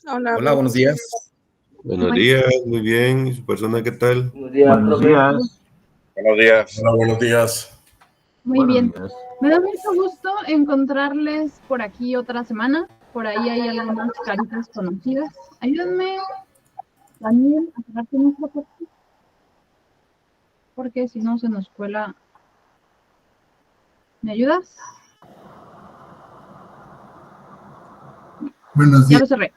Hola, Hola, buenos días. Buenos días, muy bien. ¿Y su persona qué tal? Buenos días, Buenos profe. días. Buenos días. Hola, buenos días. Muy bien. Buenos días. Me da mucho gusto encontrarles por aquí otra semana. Por ahí hay algunas caritas conocidas. Ayúdenme, Daniel, a cerrarte nuestra puerta, porque si no se nos cuela. ¿Me ayudas? Buenos Ya días. lo cerré.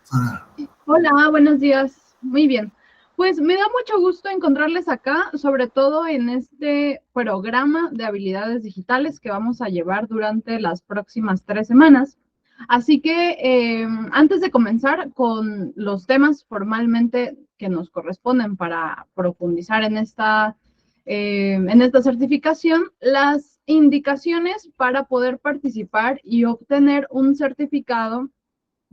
Hola, buenos días. Muy bien. Pues me da mucho gusto encontrarles acá, sobre todo en este programa de habilidades digitales que vamos a llevar durante las próximas 3 semanas. Así que antes de comenzar con los temas formalmente que nos corresponden para profundizar en esta certificación, las indicaciones para poder participar y obtener un certificado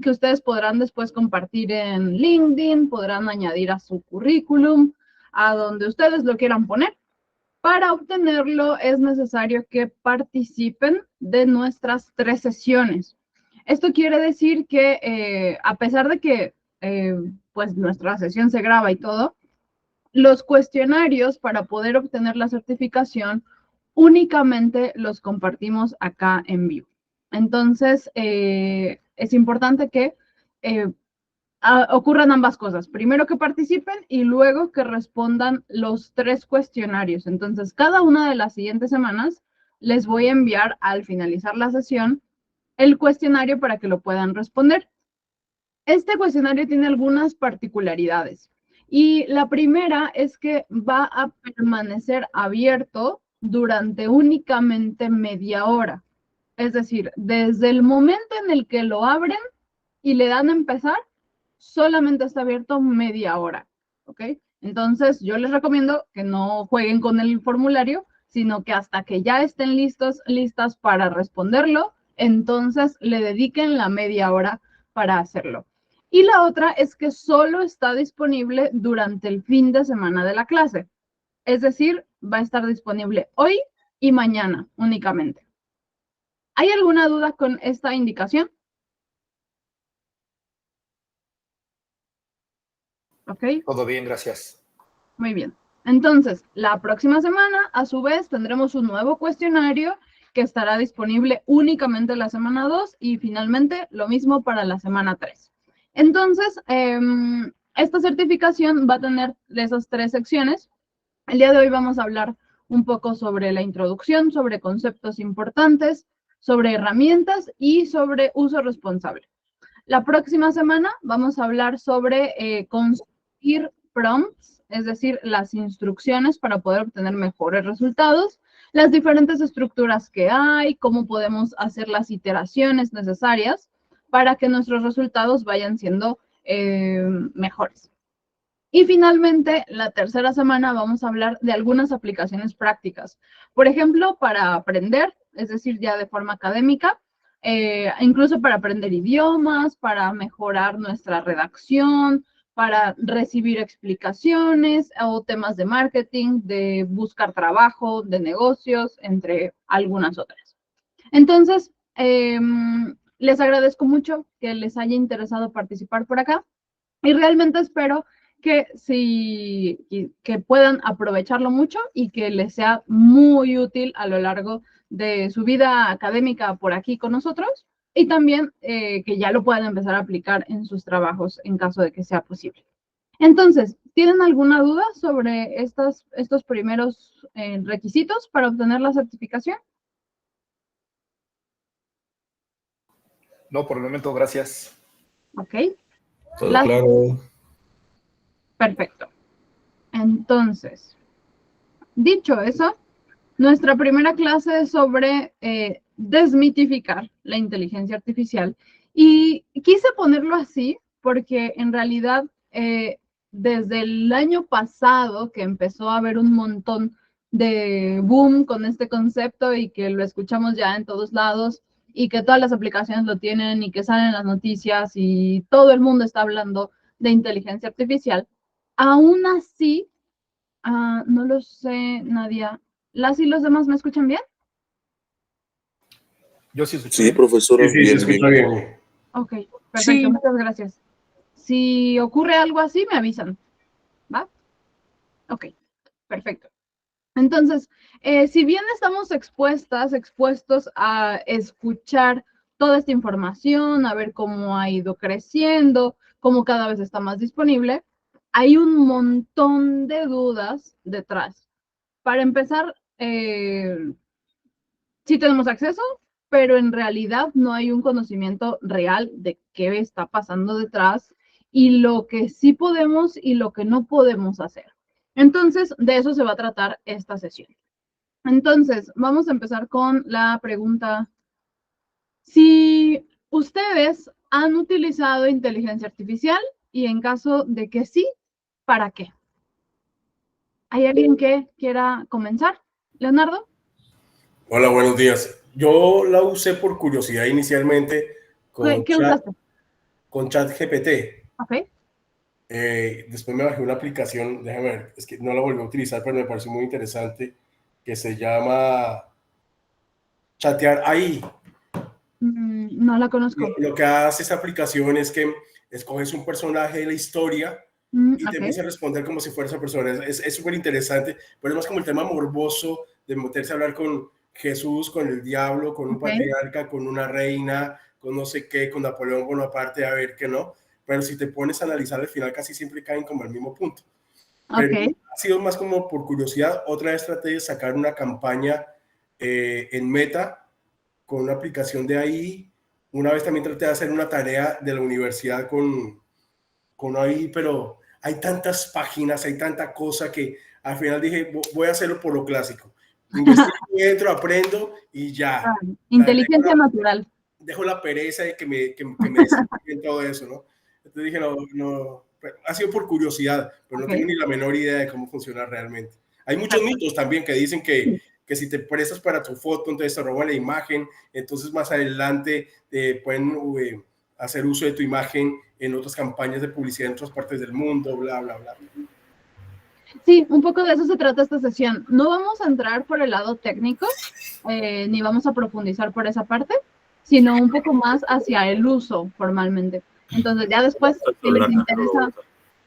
que ustedes podrán después compartir en LinkedIn, podrán añadir a su currículum, a donde ustedes lo quieran poner. Para obtenerlo es necesario que participen de nuestras 3 sesiones. Esto quiere decir que a pesar de que pues nuestra sesión se graba y todo, los cuestionarios para poder obtener la certificación únicamente los compartimos acá en vivo. Entonces, es importante que ocurran ambas cosas. Primero que participen y luego que respondan los 3 cuestionarios. Entonces, cada una de las siguientes semanas les voy a enviar al finalizar la sesión el cuestionario para que lo puedan responder. Este cuestionario tiene algunas particularidades. Y la primera es que va a permanecer abierto durante únicamente media hora. Es decir, desde el momento en el que lo abren y le dan a empezar, solamente está abierto media hora, ¿ok? Entonces, yo les recomiendo que no jueguen con el formulario, sino que hasta que ya estén listas para responderlo, entonces le dediquen la media hora para hacerlo. Y la otra es que solo está disponible durante el fin de semana de la clase. Es decir, va a estar disponible hoy y mañana únicamente. ¿Hay alguna duda con esta indicación? ¿Ok? Todo bien, gracias. Muy bien. Entonces, la próxima semana, a su vez, tendremos un nuevo cuestionario que estará disponible únicamente la semana 2 y finalmente lo mismo para la semana 3. Entonces, esta certificación va a tener esas 3 secciones. El día de hoy vamos a hablar un poco sobre la introducción, sobre conceptos importantes, sobre herramientas y sobre uso responsable. La próxima semana vamos a hablar sobre construir prompts, es decir, las instrucciones para poder obtener mejores resultados, las diferentes estructuras que hay, cómo podemos hacer las iteraciones necesarias para que nuestros resultados vayan siendo mejores. Y finalmente, la tercera semana vamos a hablar de algunas aplicaciones prácticas. Por ejemplo, para aprender, es decir, ya de forma académica, incluso para aprender idiomas, para mejorar nuestra redacción, para recibir explicaciones o temas de marketing, de buscar trabajo, de negocios, entre algunas otras. Entonces, les agradezco mucho que les haya interesado participar por acá y realmente espero que puedan aprovecharlo mucho y que les sea muy útil a lo largo de su vida académica por aquí con nosotros y también que ya lo puedan empezar a aplicar en sus trabajos en caso de que sea posible. Entonces, ¿tienen alguna duda sobre estos primeros requisitos para obtener la certificación? No, por el momento, gracias. Ok. Todo claro. Perfecto. Entonces, dicho eso, nuestra primera clase es sobre desmitificar la inteligencia artificial y quise ponerlo así porque en realidad desde el año pasado que empezó a haber un montón de boom con este concepto y que lo escuchamos ya en todos lados y que todas las aplicaciones lo tienen y que salen en las noticias y todo el mundo está hablando de inteligencia artificial, aún así, no lo sé, Nadia. ¿Las y los demás me escuchan bien? Yo sí escucho Sí, bien. profesora. Sí, se escucha bien. Ok, perfecto, Sí. muchas gracias. si ocurre algo así, me avisan, ¿va? Ok, perfecto. Entonces, si bien estamos expuestos a escuchar toda esta información, a ver cómo ha ido creciendo, cómo cada vez está más disponible, hay un montón de dudas detrás. Para empezar, sí tenemos acceso, pero en realidad no hay un conocimiento real de qué está pasando detrás y lo que sí podemos y lo que no podemos hacer. Entonces, de eso se va a tratar esta sesión. Entonces, vamos a empezar con la pregunta. Si ustedes han utilizado inteligencia artificial y en caso de que sí, ¿para qué? ¿Hay alguien que quiera comenzar? Leonardo. Hola, buenos días. Yo la usé por curiosidad inicialmente ¿Qué usaste? con ChatGPT. Ok. Después me bajé una aplicación, déjame ver, es que no la volví a utilizar, pero me pareció muy interesante, que se llama Chatear AI. No la conozco. Lo que hace esa aplicación es que escoges un personaje de la historia y te empieza a responder como si fuera esa persona. Es súper interesante, pero es más como el tema morboso de meterse a hablar con Jesús, con el diablo, con un patriarca, con una reina, con no sé qué, con Napoleón Bonaparte, a ver qué no. Pero si te pones a analizar, al final casi siempre caen como al mismo punto. Pero ha sido más como por curiosidad. Otra vez traté de sacar una campaña en Meta con una aplicación de ahí. Una vez también traté de hacer una tarea de la universidad con ahí, pero hay tantas páginas, hay tanta cosa que al final dije, voy a hacerlo por lo clásico. Investigo, entro, aprendo y ya. Inteligencia natural. Dejo la pereza de que me descubren todo eso, ¿no? Entonces dije, no, ha sido por curiosidad, pero no tengo ni la menor idea de cómo funciona realmente. Hay muchos mitos también que dicen que si te prestas para tu foto, entonces te roban la imagen, entonces más adelante pueden hacer uso de tu imagen en otras campañas de publicidad en otras partes del mundo, bla, bla, bla. Sí, un poco de eso se trata esta sesión. No vamos a entrar por el lado técnico, ni vamos a profundizar por esa parte, sino un poco más hacia el uso formalmente. Entonces, ya después, si les interesa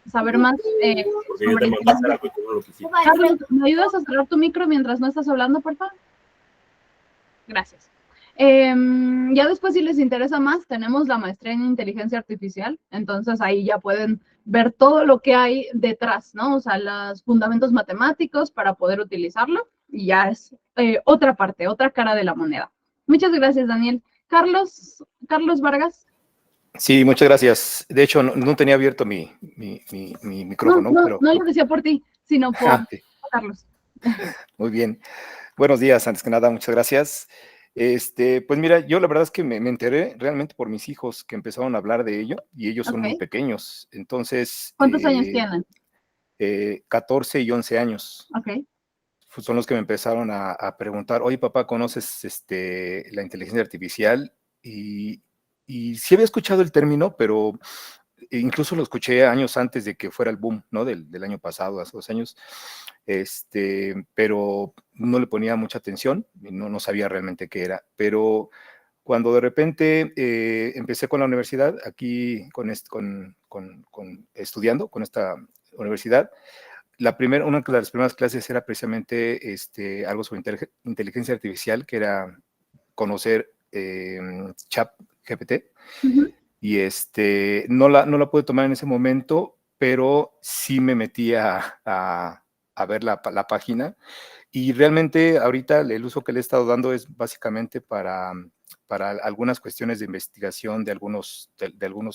saber más sobre Carlos, ¿me ayudas a cerrar tu micro mientras no estás hablando, por favor? Gracias. Ya después, si les interesa más, tenemos la maestría en inteligencia artificial, entonces ahí ya pueden ver todo lo que hay detrás, ¿no? O sea, los fundamentos matemáticos para poder utilizarlo, y ya es otra parte, otra cara de la moneda. Muchas gracias, Daniel. Carlos Vargas. Sí, muchas gracias. De hecho, no tenía abierto mi micrófono. No lo decía por ti, sino por Carlos. Muy bien. Buenos días, antes que nada, muchas gracias. Pues mira, yo la verdad es que me enteré realmente por mis hijos que empezaron a hablar de ello y ellos son muy pequeños. Entonces. ¿Cuántos años tienen? 14 y 11 años. Ok. Son los que me empezaron a preguntar, oye, papá, ¿conoces la inteligencia artificial? Y sí había escuchado el término, pero incluso lo escuché años antes de que fuera el boom, ¿no? Del año pasado, hace 2 años. Pero no le ponía mucha atención, no sabía realmente qué era. Pero cuando de repente empecé con la universidad, aquí estudiando con esta universidad, una de las primeras clases era precisamente algo sobre inteligencia artificial, que era conocer ChatGPT. Y no la pude tomar en ese momento, pero sí me metí a ver la página. Y realmente ahorita el uso que le he estado dando es básicamente para algunas cuestiones de investigación de algunos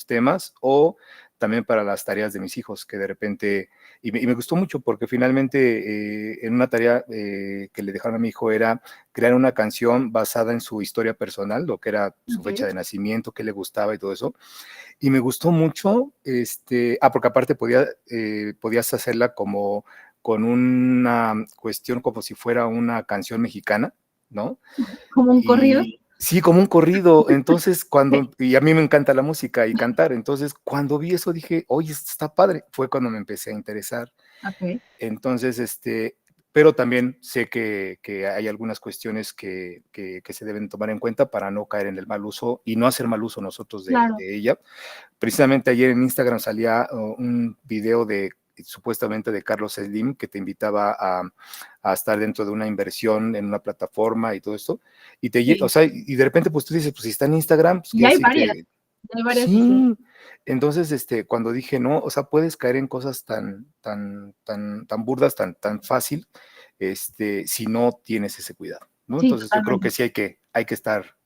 temas, o también para las tareas de mis hijos, que de repente, y me gustó mucho porque finalmente en una tarea que le dejaron a mi hijo era crear una canción basada en su historia personal, lo que era su fecha de nacimiento, qué le gustaba y todo eso. Y me gustó mucho, porque aparte podías hacerla como con una cuestión como si fuera una canción mexicana, ¿no? ¿Como un corrido? Sí, como un corrido. Entonces, y a mí me encanta la música y cantar, entonces cuando vi eso dije, oye, esto está padre. Fue cuando me empecé a interesar. Okay. Entonces, pero también sé que hay algunas cuestiones que se deben tomar en cuenta para no caer en el mal uso y no hacer mal uso nosotros de ella. Precisamente ayer en Instagram salía un video supuestamente de Carlos Slim, que te invitaba a estar dentro de una inversión en una plataforma y todo esto, y o sea, y de repente pues tú dices, pues si está en Instagram, pues ya hay varias. Hay varias. Sí, entonces cuando dije, no, o sea, puedes caer en cosas tan burdas, tan fácil, si no tienes ese cuidado, ¿no? Sí, Entonces totalmente. yo creo que sí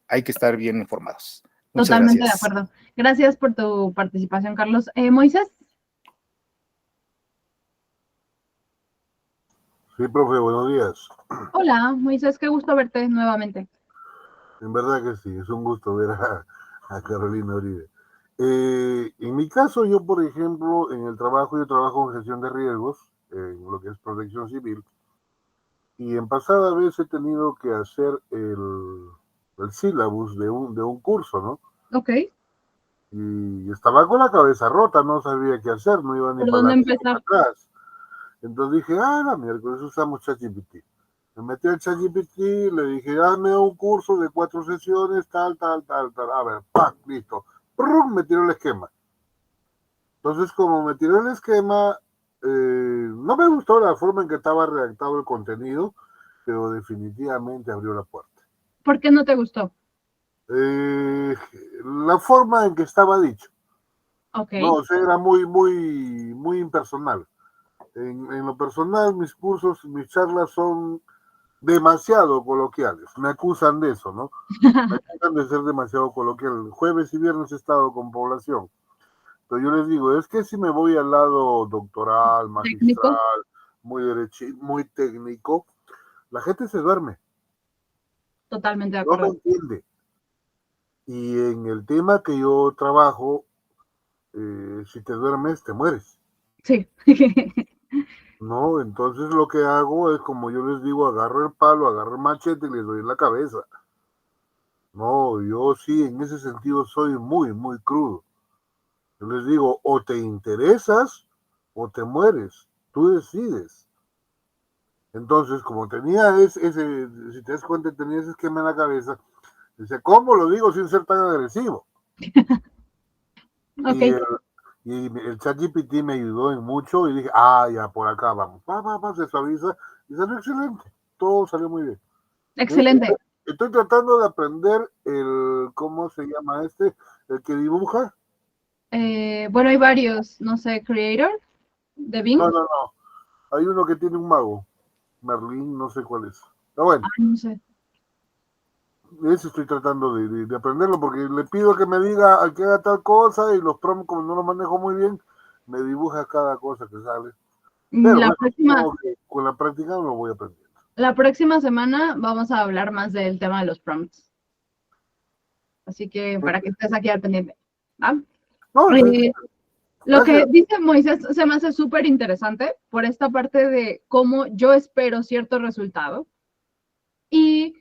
hay que estar bien informados. Muchas Totalmente gracias. de acuerdo. Gracias por tu participación, Carlos. Moisés. Sí, profe, buenos días. Hola, Moisés, qué gusto verte nuevamente. En verdad que sí, es un gusto ver a Carolina Uribe. En mi caso, yo, por ejemplo, en el trabajo, yo trabajo en gestión de riesgos, en lo que es protección civil, y en pasada vez he tenido que hacer el sílabus de un curso, ¿no? Ok. Y estaba con la cabeza rota, no sabía qué hacer, no iba ni ¿Por para dónde adelante ni para empezar? atrás. Entonces dije, la miércoles usamos ChatGPT. Me metí al ChatGPT, le dije, hazme un curso de 4 sesiones, tal. A ver, ¡pac! Listo. ¡Prum! Me tiró el esquema. Entonces, como me tiró el esquema, no me gustó la forma en que estaba redactado el contenido, pero definitivamente abrió la puerta. ¿Por qué no te gustó? La forma en que estaba dicho. Ok. No, o sea, era muy impersonal. En lo personal, mis cursos, mis charlas son demasiado coloquiales. Me acusan de eso, ¿no? Me acusan de ser demasiado coloquial. Jueves y viernes he estado con población. Pero yo les digo, es que si me voy al lado doctoral, magistral, muy muy técnico, la gente se duerme. Totalmente de No acuerdo. me entiende. Y en el tema que yo trabajo, si te duermes, te mueres. Sí. No, entonces lo que hago es, como yo les digo, agarro el palo, agarro el machete y les doy en la cabeza. No, yo sí, en ese sentido soy muy crudo. Yo les digo, o te interesas o te mueres. Tú decides. Entonces, como tenía ese, si te das cuenta, tenía ese esquema en la cabeza, dice, ¿cómo lo digo sin ser tan agresivo? Ok. Y el ChatGPT me ayudó en mucho y dije, ya, por acá vamos. Se suaviza y salió excelente. Todo salió muy bien. Excelente. Estoy tratando de aprender ¿cómo se llama el que dibuja. Bueno, hay varios, no sé, Creator de Bing. No. Hay uno que tiene un mago. Merlín, no sé cuál es. Pero bueno, No sé. eso estoy tratando de aprenderlo porque le pido que me diga que haga tal cosa y los prompts, como no los manejo muy bien, me dibuja cada cosa que sale. Pero con la práctica lo voy aprendiendo. La próxima semana vamos a hablar más del tema de los prompts. Así que para que estés aquí al pendiente. ¿Va? No, lo que dice Moisés se me hace súper interesante por esta parte de cómo yo espero cierto resultado y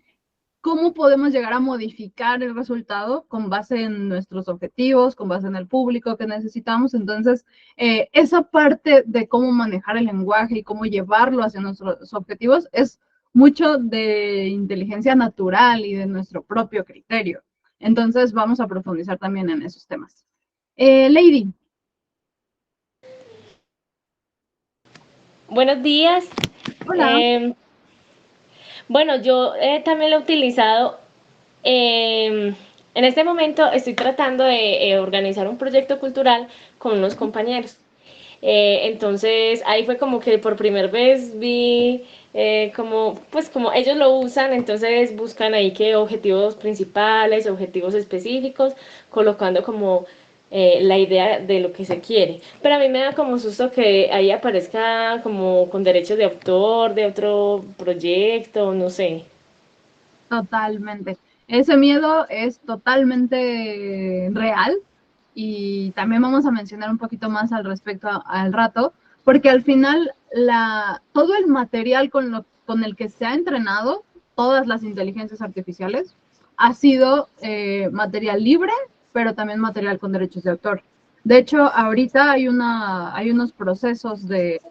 cómo podemos llegar a modificar el resultado con base en nuestros objetivos, con base en el público que necesitamos. Entonces, esa parte de cómo manejar el lenguaje y cómo llevarlo hacia nuestros objetivos es mucho de inteligencia natural y de nuestro propio criterio. Entonces, vamos a profundizar también en esos temas. Lady. Buenos días. Hola. Bueno, yo también lo he utilizado. En este momento estoy tratando de organizar un proyecto cultural con unos compañeros. Entonces ahí fue como que por primera vez vi como ellos lo usan, entonces buscan ahí que objetivos principales, objetivos específicos, colocando como la idea de lo que se quiere. Pero a mí me da como susto que ahí aparezca como con derechos de autor, de otro proyecto, no sé. Totalmente. Ese miedo es totalmente real y también vamos a mencionar un poquito más al respecto al rato, porque al final todo el material con el que se ha entrenado todas las inteligencias artificiales ha sido material libre, pero también material con derechos de autor. De hecho, ahorita hay unos procesos de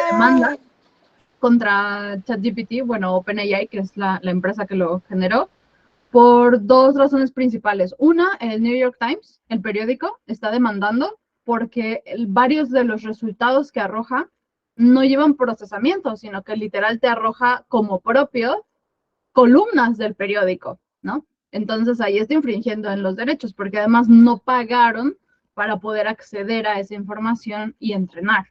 demanda contra ChatGPT, bueno, OpenAI, que es la empresa que lo generó, por dos razones principales. Una, el New York Times, el periódico, está demandando porque varios de los resultados que arroja no llevan procesamiento, sino que literal te arroja como propio columnas del periódico, ¿no? Entonces ahí está infringiendo en los derechos, porque además no pagaron para poder acceder a esa información y entrenar.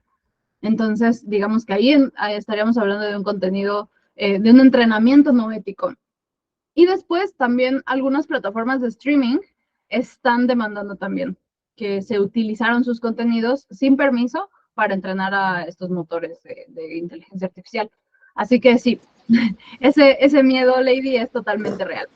Entonces, digamos que ahí estaríamos hablando de un contenido, de un entrenamiento no ético. Y después también algunas plataformas de streaming están demandando también que se utilizaron sus contenidos sin permiso para entrenar a estos motores de inteligencia artificial. Así que sí, ese miedo, Lady, es totalmente real.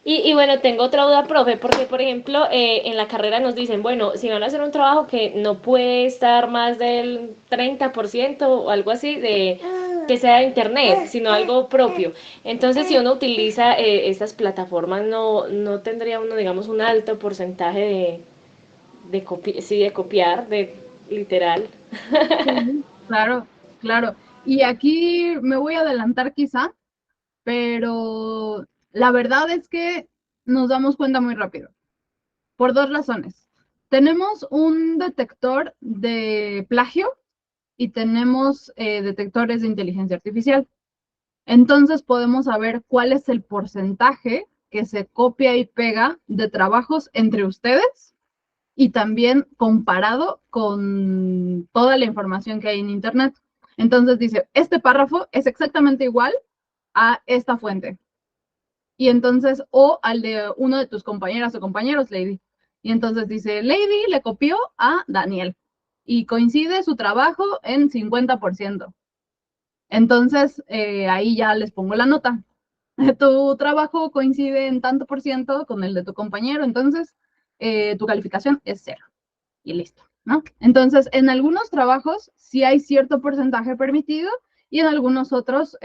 Y bueno, tengo otra duda, profe, porque por ejemplo, en la carrera nos dicen, bueno, si van a hacer un trabajo que no puede estar más del 30% o algo así de que sea de internet, sino algo propio. Entonces, si uno utiliza estas plataformas, no tendría uno, digamos, un alto porcentaje de copiar, de literal. Sí, claro, claro. Y aquí me voy a adelantar quizá, pero la verdad es que nos damos cuenta muy rápido, por dos razones. Tenemos un detector de plagio y tenemos detectores de inteligencia artificial. Entonces podemos saber cuál es el porcentaje que se copia y pega de trabajos entre ustedes y también comparado con toda la información que hay en Internet. Entonces dice, este párrafo es exactamente igual a esta fuente. Y entonces, o al de uno de tus compañeras o compañeros, Lady. Y entonces dice, Lady le copió a Daniel y coincide su trabajo en 50%. Entonces, ahí ya les pongo la nota. Tu trabajo coincide en tanto por ciento con el de tu compañero, entonces tu calificación es 0. Y listo, ¿no? Entonces, en algunos trabajos sí hay cierto porcentaje permitido y en algunos otros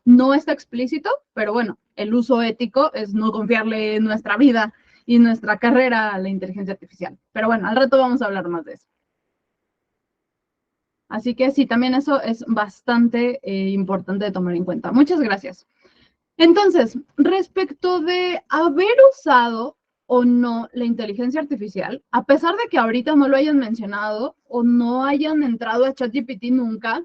no está explícito, pero bueno, el uso ético es no confiarle nuestra vida y nuestra carrera a la inteligencia artificial. Pero bueno, al rato vamos a hablar más de eso. Así que sí, también eso es bastante importante de tomar en cuenta. Muchas gracias. Entonces, respecto de haber usado o no la inteligencia artificial, a pesar de que ahorita no lo hayan mencionado o no hayan entrado a ChatGPT nunca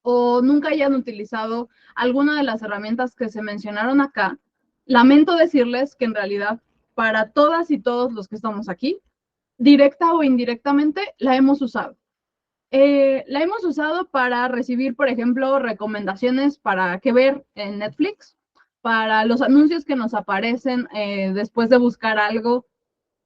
o nunca hayan utilizado alguna de las herramientas que se mencionaron acá, lamento decirles que en realidad para todas y todos los que estamos aquí, directa o indirectamente, la hemos usado. La hemos usado para recibir, por ejemplo, recomendaciones para qué ver en Netflix, para los anuncios que nos aparecen después de buscar algo.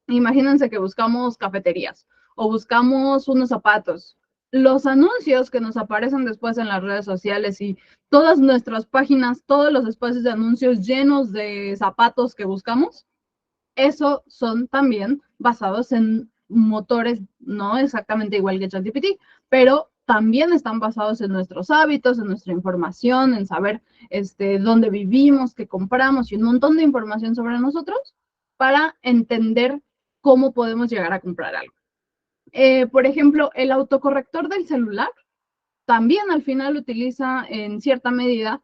Imagínense que buscamos cafeterías o buscamos unos zapatos. Los anuncios que nos aparecen después en las redes sociales y todas nuestras páginas, todos los espacios de anuncios llenos de zapatos que buscamos, eso son también basados en motores, no exactamente igual que ChatGPT, pero también están basados en nuestros hábitos, en nuestra información, en saber dónde vivimos, qué compramos y un montón de información sobre nosotros para entender cómo podemos llegar a comprar algo. Por ejemplo, el autocorrector del celular también al final utiliza en cierta medida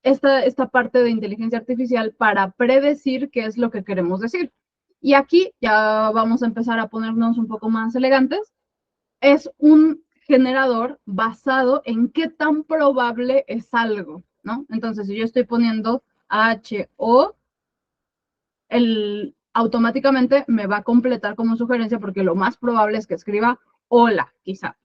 esta parte de inteligencia artificial para predecir qué es lo que queremos decir. Y aquí ya vamos a empezar a ponernos un poco más elegantes. Es un generador basado en qué tan probable es algo, ¿no? Entonces, si yo estoy poniendo HO, automáticamente me va a completar como sugerencia porque lo más probable es que escriba hola, quizá.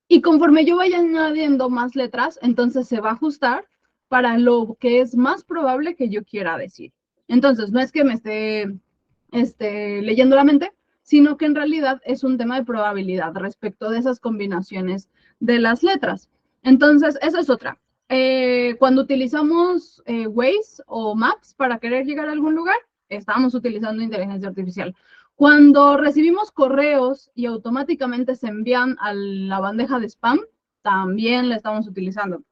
Y conforme yo vaya añadiendo más letras, entonces se va a ajustar para lo que es más probable que yo quiera decir. Entonces, no es que me esté leyendo la mente, sino que en realidad es un tema de probabilidad respecto de esas combinaciones de las letras. Entonces, esa es otra. Cuando utilizamos Waze o Maps para querer llegar a algún lugar, estamos utilizando inteligencia artificial. Cuando recibimos correos y automáticamente se envían a la bandeja de spam, también la estamos utilizando.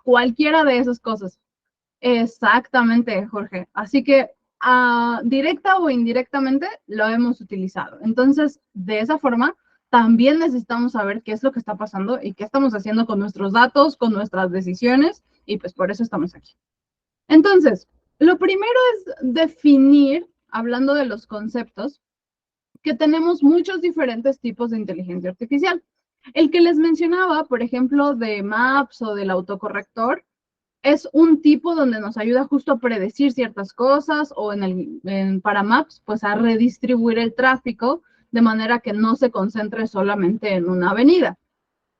Cualquiera de esas cosas. Exactamente, Jorge. Así que directa o indirectamente lo hemos utilizado. Entonces, de esa forma, también necesitamos saber qué es lo que está pasando y qué estamos haciendo con nuestros datos, con nuestras decisiones, y pues por eso estamos aquí. Entonces, lo primero es definir, hablando de los conceptos, que tenemos muchos diferentes tipos de inteligencia artificial. El que les mencionaba, por ejemplo, de Maps o del autocorrector, es un tipo donde nos ayuda justo a predecir ciertas cosas, o para Maps, pues a redistribuir el tráfico de manera que no se concentre solamente en una avenida.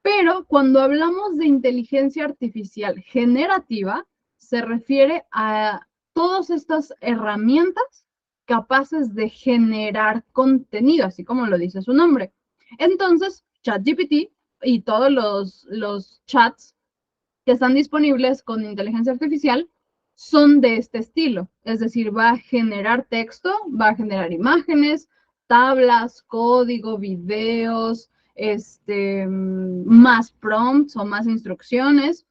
Pero cuando hablamos de inteligencia artificial generativa, se refiere a todas estas herramientas capaces de generar contenido, así como lo dice su nombre. Entonces, ChatGPT y todos los chats que están disponibles con inteligencia artificial son de este estilo. Es decir, va a generar texto, va a generar imágenes, tablas, código, videos, más prompts o más instrucciones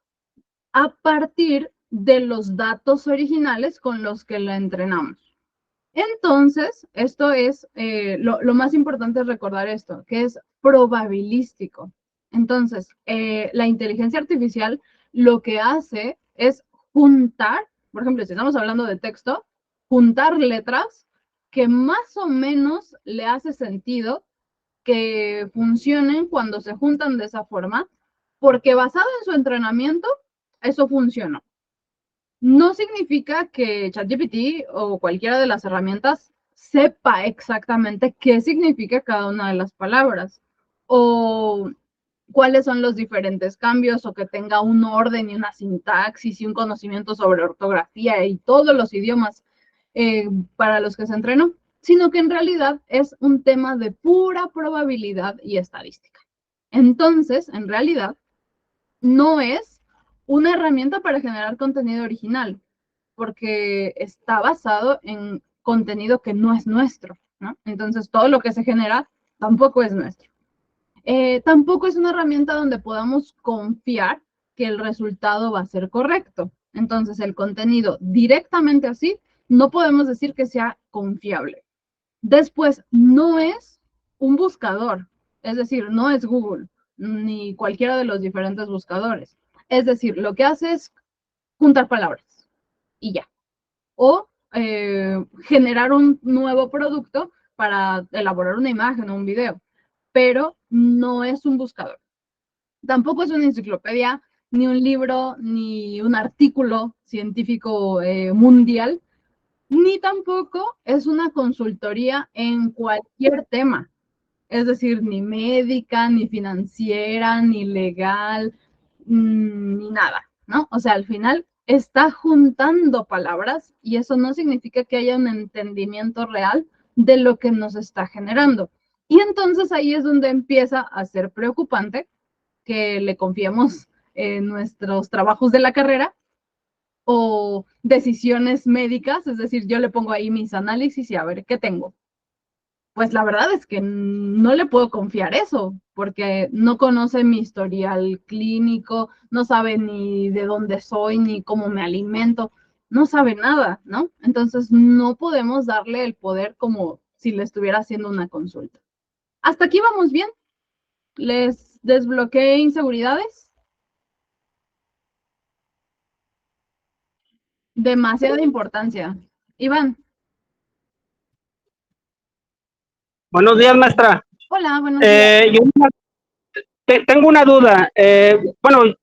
a partir de los datos originales con los que la entrenamos. Entonces, esto es, lo más importante es recordar esto, que es probabilístico. Entonces, la inteligencia artificial lo que hace es juntar, por ejemplo, si estamos hablando de texto, juntar letras que más o menos le hace sentido que funcionen cuando se juntan de esa forma, porque basado en su entrenamiento, eso funcionó. No significa que ChatGPT o cualquiera de las herramientas sepa exactamente qué significa cada una de las palabras o cuáles son los diferentes cambios o que tenga un orden y una sintaxis y un conocimiento sobre ortografía y todos los idiomas para los que se entrenó, sino que en realidad es un tema de pura probabilidad y estadística. Entonces, en realidad, no es una herramienta para generar contenido original, porque está basado en contenido que no es nuestro, ¿no? Entonces, todo lo que se genera tampoco es nuestro. Tampoco es una herramienta donde podamos confiar que el resultado va a ser correcto. Entonces, el contenido directamente así, no podemos decir que sea confiable. Después, no es un buscador, es decir, no es Google, ni cualquiera de los diferentes buscadores. Es decir, lo que hace es juntar palabras y ya. O generar un nuevo producto para elaborar una imagen o un video, pero no es un buscador. Tampoco es una enciclopedia, ni un libro, ni un artículo científico mundial, ni tampoco es una consultoría en cualquier tema. Es decir, ni médica, ni financiera, ni legal, ni nada, ¿no? O sea, al final está juntando palabras y eso no significa que haya un entendimiento real de lo que nos está generando. Y entonces ahí es donde empieza a ser preocupante que le confiemos nuestros trabajos de la carrera o decisiones médicas, es decir, yo le pongo ahí mis análisis y a ver qué tengo. Pues la verdad es que no le puedo confiar eso, porque no conoce mi historial clínico, no sabe ni de dónde soy, ni cómo me alimento, no sabe nada, ¿no? Entonces no podemos darle el poder como si le estuviera haciendo una consulta. Hasta aquí vamos bien. ¿Les desbloqueé inseguridades? Demasiada importancia. Iván. Buenos días, maestra. Hola, buenos días. Tengo una duda. Bueno,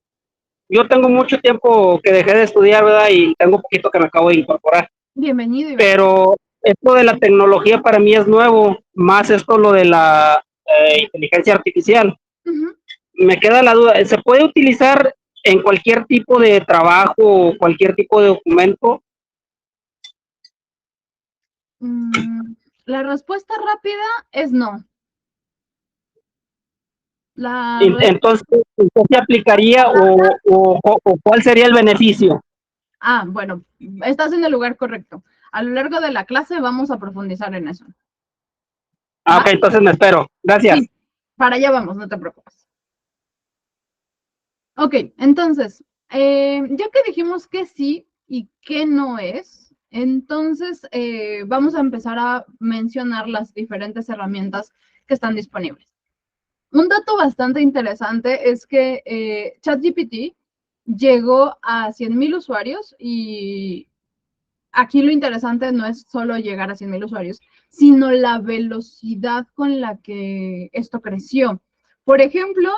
yo tengo mucho tiempo que dejé de estudiar, ¿verdad? Y tengo poquito que me acabo de incorporar. Bienvenido, Iván. Pero esto de la tecnología para mí es nuevo, más esto lo de la inteligencia artificial. Me queda la duda, ¿se puede utilizar en cualquier tipo de trabajo o cualquier tipo de documento? La respuesta rápida es no. Entonces, ¿qué se aplicaría o cuál sería el beneficio? Bueno, estás en el lugar correcto. A lo largo de la clase vamos a profundizar en eso. Ok, entonces me espero. Gracias. Sí, para allá vamos, no te preocupes. Ok, entonces, ya que dijimos que sí y que no es, entonces vamos a empezar a mencionar las diferentes herramientas que están disponibles. Un dato bastante interesante es que ChatGPT llegó a 100,000 usuarios y aquí lo interesante no es solo llegar a 100,000 usuarios, sino la velocidad con la que esto creció. Por ejemplo,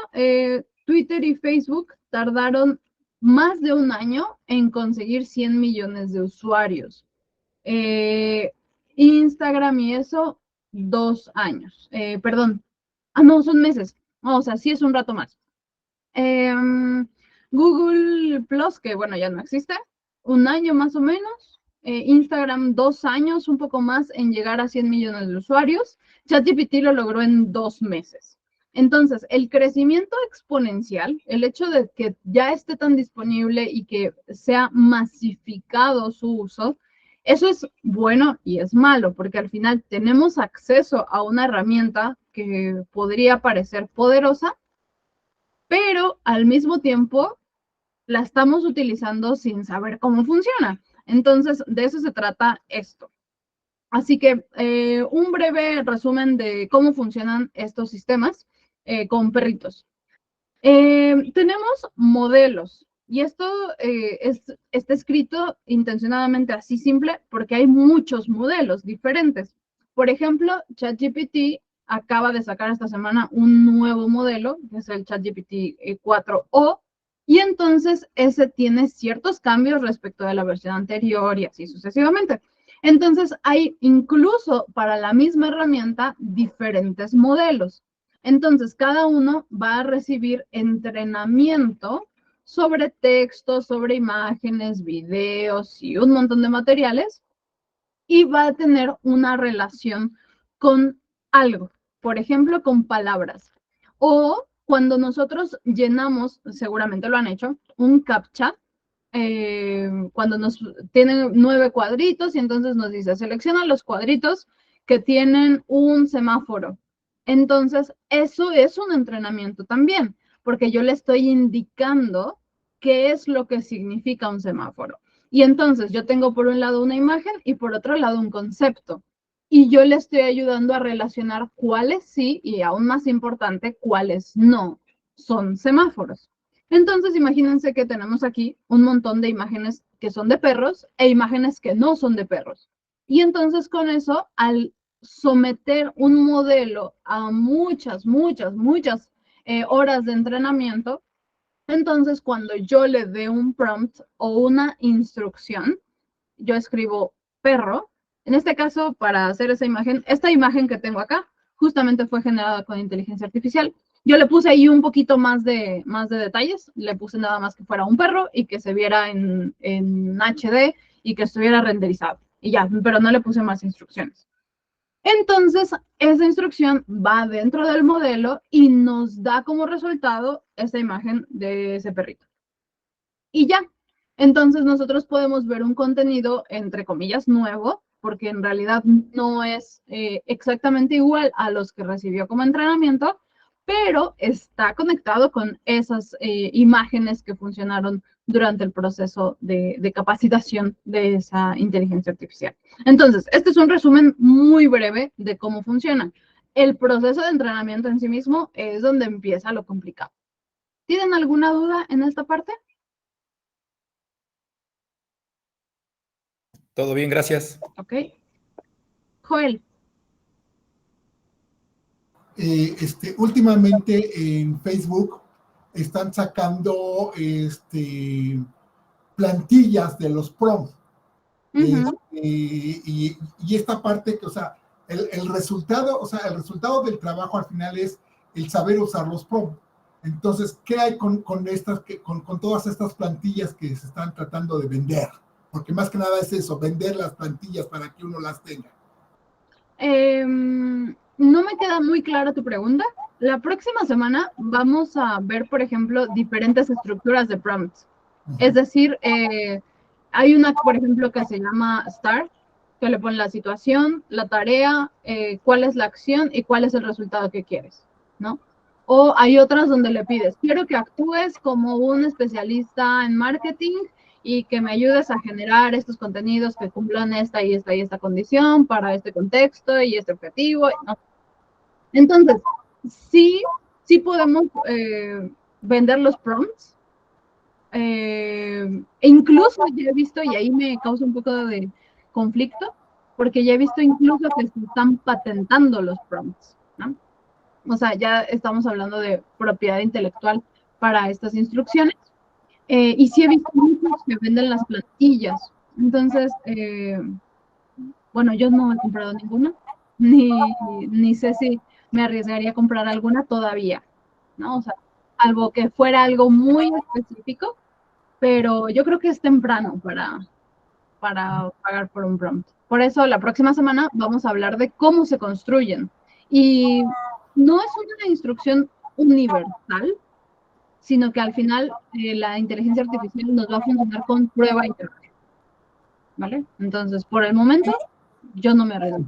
Twitter y Facebook tardaron más de un año en conseguir 100 millones de usuarios. Instagram y eso, 2 años. Perdón. No, son meses. O sea, sí es un rato más. Google Plus, que bueno, ya no existe, 1 año más o menos. Instagram, 2 años, un poco más en llegar a 100 millones de usuarios. ChatGPT lo logró en 2 meses. Entonces, el crecimiento exponencial, el hecho de que ya esté tan disponible y que sea masificado su uso, eso es bueno y es malo, porque al final tenemos acceso a una herramienta que podría parecer poderosa, pero al mismo tiempo la estamos utilizando sin saber cómo funciona. Entonces, de eso se trata esto. Así que un breve resumen de cómo funcionan estos sistemas con perritos. Tenemos modelos y esto está escrito intencionadamente así simple porque hay muchos modelos diferentes. Por ejemplo, ChatGPT acaba de sacar esta semana un nuevo modelo, que es el ChatGPT 4o, y entonces ese tiene ciertos cambios respecto de la versión anterior y así sucesivamente. Entonces hay incluso para la misma herramienta diferentes modelos. Entonces, cada uno va a recibir entrenamiento sobre texto, sobre imágenes, videos y un montón de materiales y va a tener una relación con algo, por ejemplo, con palabras. O cuando nosotros llenamos, seguramente lo han hecho, un CAPTCHA, cuando nos tienen 9 cuadritos y entonces nos dice, selecciona los cuadritos que tienen un semáforo. Entonces, eso es un entrenamiento también, porque yo le estoy indicando qué es lo que significa un semáforo. Y entonces yo tengo por un lado una imagen y por otro lado un concepto. Y yo le estoy ayudando a relacionar cuáles sí y aún más importante, cuáles no son semáforos. Entonces, imagínense que tenemos aquí un montón de imágenes que son de perros e imágenes que no son de perros. Y entonces con eso, al someter un modelo a muchas horas de entrenamiento, entonces cuando yo le dé un prompt o una instrucción, yo escribo perro. En este caso, para hacer esa imagen, esta imagen que tengo acá, justamente fue generada con inteligencia artificial. Yo le puse ahí un poquito más de detalles, le puse nada más que fuera un perro y que se viera en HD y que estuviera renderizado. Y ya, pero no le puse más instrucciones. Entonces, esa instrucción va dentro del modelo y nos da como resultado esa imagen de ese perrito. Y ya, entonces nosotros podemos ver un contenido, entre comillas, nuevo, porque en realidad no es exactamente igual a los que recibió como entrenamiento, pero está conectado con esas imágenes que funcionaron durante el proceso de capacitación de esa inteligencia artificial. Entonces, este es un resumen muy breve de cómo funciona. El proceso de entrenamiento en sí mismo es donde empieza lo complicado. ¿Tienen alguna duda en esta parte? Todo bien, gracias. Ok. Joel. Últimamente en Facebook están sacando plantillas de los prompts. Y esta parte que, o sea, el resultado del trabajo al final es el saber usar los prompts. Entonces, ¿qué hay con todas estas plantillas que se están tratando de vender? Porque más que nada es eso, vender las plantillas para que uno las tenga. No me queda muy clara tu pregunta. La próxima semana vamos a ver, por ejemplo, diferentes estructuras de prompts. Es decir, hay una, por ejemplo, que se llama STAR, que le pone la situación, la tarea, cuál es la acción y cuál es el resultado que quieres, ¿no? O hay otras donde le pides, quiero que actúes como un especialista en marketing y que me ayudes a generar estos contenidos que cumplan esta y esta y esta condición para este contexto y este objetivo, ¿no? Entonces, sí sí podemos vender los prompts. Incluso ya he visto, y ahí me causa un poco de conflicto, porque ya he visto incluso que se están patentando los prompts, ¿no? O sea, ya estamos hablando de propiedad intelectual para estas instrucciones. Y sí he visto muchos que venden las plantillas. Entonces, bueno, yo no he comprado ninguna, ni sé si me arriesgaría a comprar alguna todavía, ¿no? O sea, algo que fuera algo muy específico, pero yo creo que es temprano para pagar por un prompt. Por eso la próxima semana vamos a hablar de cómo se construyen. Y no es una instrucción universal, sino que al final la inteligencia artificial nos va a funcionar con prueba y error, ¿vale? Entonces, por el momento, yo no me arriesgo.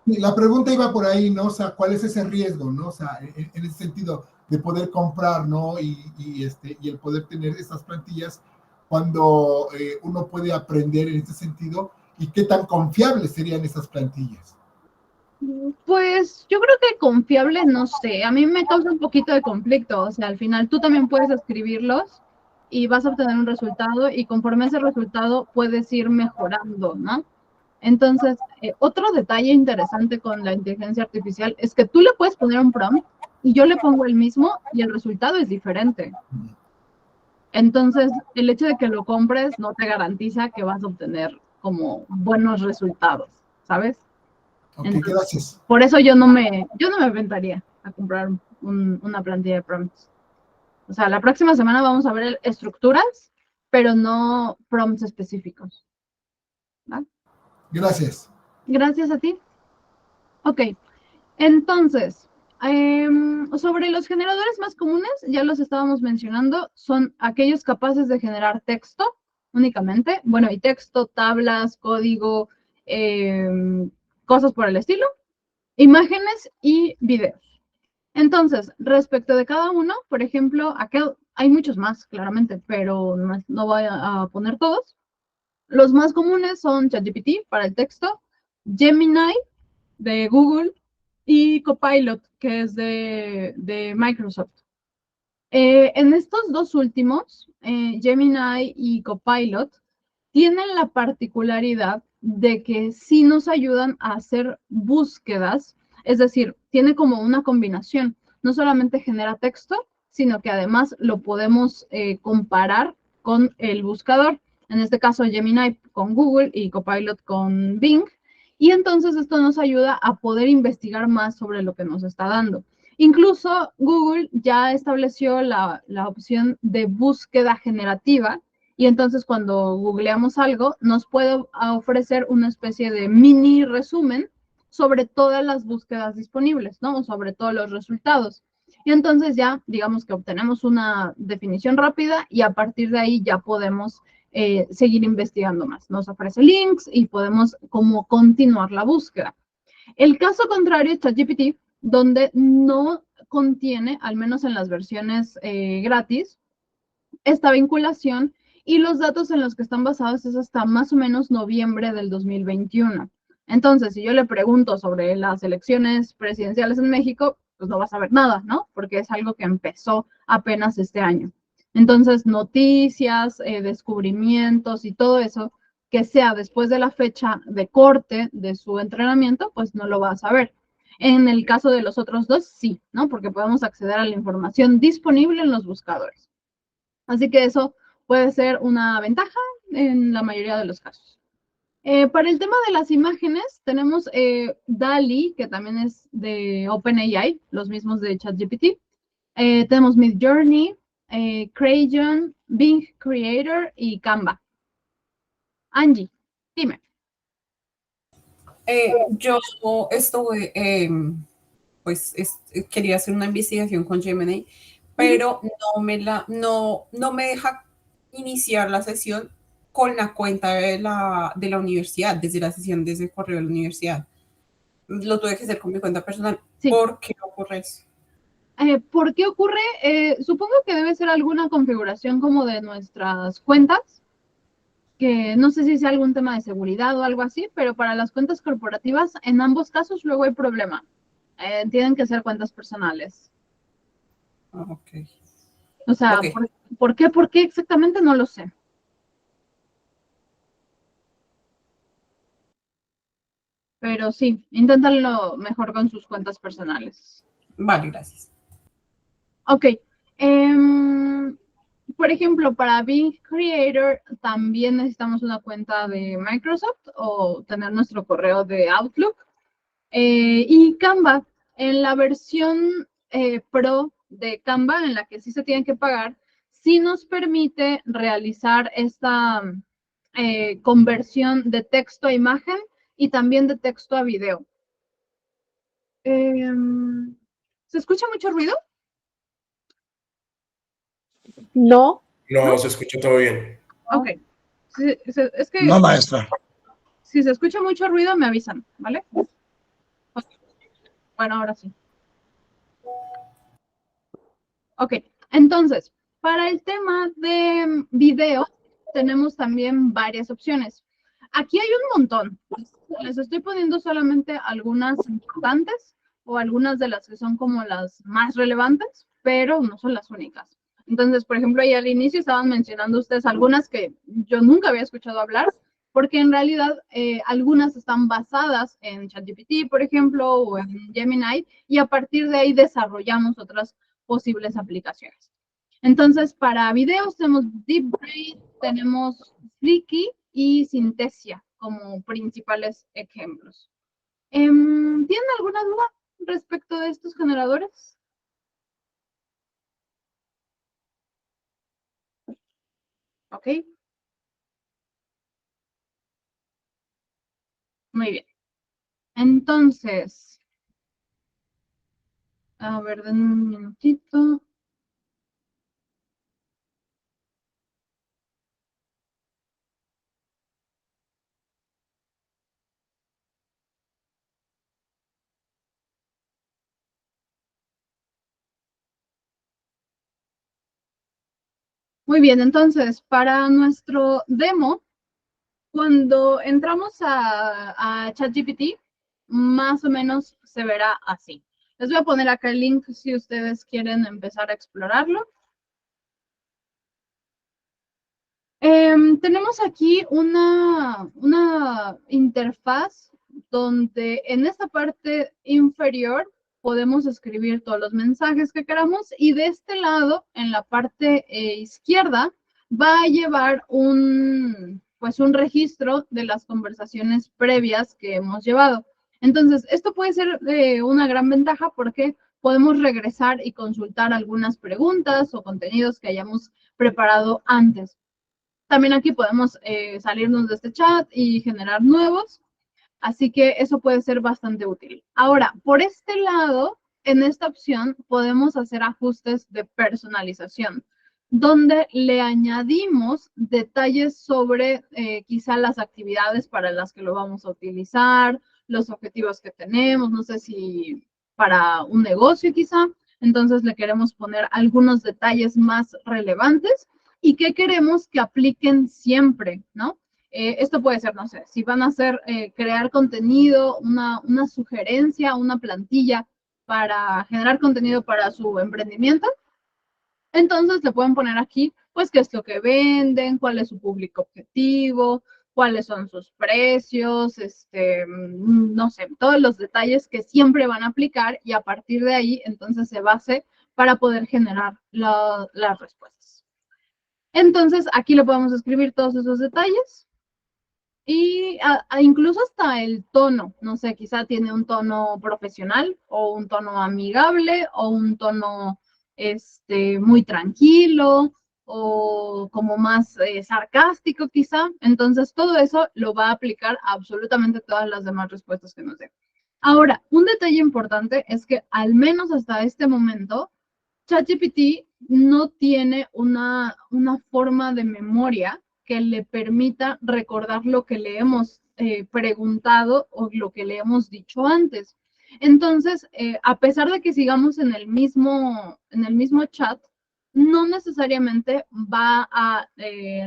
La pregunta iba por ahí, ¿no? O sea, ¿cuál es ese riesgo, no? O sea, en ese sentido de poder comprar, ¿no? Y el poder tener esas plantillas cuando uno puede aprender en ese sentido, y qué tan confiables serían esas plantillas. Pues yo creo que confiable, no sé, a mí me causa un poquito de conflicto, o sea, al final tú también puedes escribirlos y vas a obtener un resultado y conforme ese resultado puedes ir mejorando, ¿no? Entonces, otro detalle interesante con la inteligencia artificial es que tú le puedes poner un prompt y yo le pongo el mismo y el resultado es diferente. Entonces, el hecho de que lo compres no te garantiza que vas a obtener como buenos resultados, ¿sabes? Ok, Entonces, gracias. por eso yo no me aventaría a comprar una plantilla de prompts. O sea, la próxima semana vamos a ver estructuras, pero no prompts específicos. ¿Vale? Gracias. Gracias a ti. Ok, entonces, sobre los generadores más comunes, ya los estábamos mencionando, son aquellos capaces de generar texto únicamente. Bueno, y texto, tablas, código, cosas por el estilo, imágenes y videos. Entonces, respecto de cada uno, por ejemplo, hay muchos más, claramente, pero no voy a poner todos. Los más comunes son ChatGPT para el texto, Gemini de Google y Copilot, que es de Microsoft. En estos dos últimos, Gemini y Copilot, tienen la particularidad de que sí nos ayudan a hacer búsquedas, es decir, tiene como una combinación, no solamente genera texto, sino que además lo podemos comparar con el buscador, en este caso Gemini con Google y Copilot con Bing, y entonces esto nos ayuda a poder investigar más sobre lo que nos está dando. Incluso Google ya estableció la opción de búsqueda generativa, y entonces cuando googleamos algo, nos puede ofrecer una especie de mini resumen sobre todas las búsquedas disponibles, ¿no? O sobre todos los resultados. Y entonces ya, digamos que obtenemos una definición rápida y a partir de ahí ya podemos seguir investigando más. Nos ofrece links y podemos como continuar la búsqueda. El caso contrario es ChatGPT, donde no contiene, al menos en las versiones gratis, esta vinculación, y los datos en los que están basados es hasta más o menos noviembre del 2021. Entonces, si yo le pregunto sobre las elecciones presidenciales en México, pues no vas a ver nada, ¿no? Porque es algo que empezó apenas este año. Entonces, noticias, descubrimientos y todo eso que sea después de la fecha de corte de su entrenamiento, pues no lo vas a ver. En el caso de los otros dos, sí, ¿no? Porque podemos acceder a la información disponible en los buscadores. Así que eso puede ser una ventaja en la mayoría de los casos. Para el tema de las imágenes, tenemos DALL-E, que también es de OpenAI, los mismos de ChatGPT. Tenemos Midjourney, Crayon, Bing Creator y Canva. Angie, dime. Yo estuve, quería hacer una investigación con Gemini, pero no me deja iniciar la sesión con la cuenta de la universidad, desde la sesión, desde el correo de la universidad. Lo tuve que hacer con mi cuenta personal. Sí. ¿Por qué ocurre eso? ¿Por qué ocurre? Supongo que debe ser alguna configuración como de nuestras cuentas, que no sé si sea algún tema de seguridad o algo así, pero para las cuentas corporativas, en ambos casos luego hay problema. Tienen que ser cuentas personales. Ok. O sea, Ok. ¿por qué exactamente? No lo sé. Pero sí, inténtalo mejor con sus cuentas personales. Vale, gracias. Ok. Por ejemplo, para Bing Creator también necesitamos una cuenta de Microsoft o tener nuestro correo de Outlook. Y Canva, en la versión Pro de Canva, en la que sí se tienen que pagar, sí nos permite realizar esta conversión de texto a imagen y también de texto a video. ¿Se escucha mucho ruido? No. No, se escucha todo bien. Ok. Es que No, maestra. si se escucha mucho ruido, me avisan, ¿vale? Bueno, ahora sí. Ok, entonces, para el tema de video, tenemos también varias opciones. Aquí hay un montón. Les estoy poniendo solamente algunas importantes o algunas de las que son como las más relevantes, pero no son las únicas. Entonces, por ejemplo, ahí al inicio estaban mencionando ustedes algunas que yo nunca había escuchado hablar, porque en realidad algunas están basadas en ChatGPT, por ejemplo, o en Gemini, y a partir de ahí desarrollamos otras posibles aplicaciones. Entonces, para videos tenemos DeepBrain, tenemos Flicky y Synthesia como principales ejemplos. ¿Tienen alguna duda respecto de estos generadores? Ok. Muy bien. Entonces, a ver, den un minutito. Muy bien, entonces, para nuestro demo, cuando entramos a ChatGPT, más o menos se verá así. Les voy a poner acá el link si ustedes quieren empezar a explorarlo. Tenemos aquí una interfaz donde en esta parte inferior podemos escribir todos los mensajes que queramos y de este lado, en la parte izquierda, va a llevar un registro de las conversaciones previas que hemos llevado. Entonces, esto puede ser una gran ventaja porque podemos regresar y consultar algunas preguntas o contenidos que hayamos preparado antes. También aquí podemos salirnos de este chat y generar nuevos. Así que eso puede ser bastante útil. Ahora, por este lado, en esta opción podemos hacer ajustes de personalización, donde le añadimos detalles sobre quizá las actividades para las que lo vamos a utilizar, los objetivos que tenemos, no sé si para un negocio quizá. Entonces le queremos poner algunos detalles más relevantes y que queremos que apliquen siempre, ¿no? Esto puede ser, no sé, si van a hacer, crear contenido, una sugerencia, una plantilla para generar contenido para su emprendimiento, entonces le pueden poner aquí, pues, qué es lo que venden, cuál es su público objetivo, cuáles son sus precios, no sé, todos los detalles que siempre van a aplicar y a partir de ahí, entonces, se base para poder generar las respuestas. Entonces, aquí le podemos escribir todos esos detalles. Y incluso hasta el tono, no sé, quizá tiene un tono profesional o un tono amigable o un tono muy tranquilo o como más sarcástico quizá. Entonces todo eso lo va a aplicar a absolutamente todas las demás respuestas que nos dé. Ahora, un detalle importante es que al menos hasta este momento, ChatGPT no tiene una forma de memoria que le permita recordar lo que le hemos preguntado o lo que le hemos dicho antes. Entonces, a pesar de que sigamos en el mismo chat, no necesariamente va a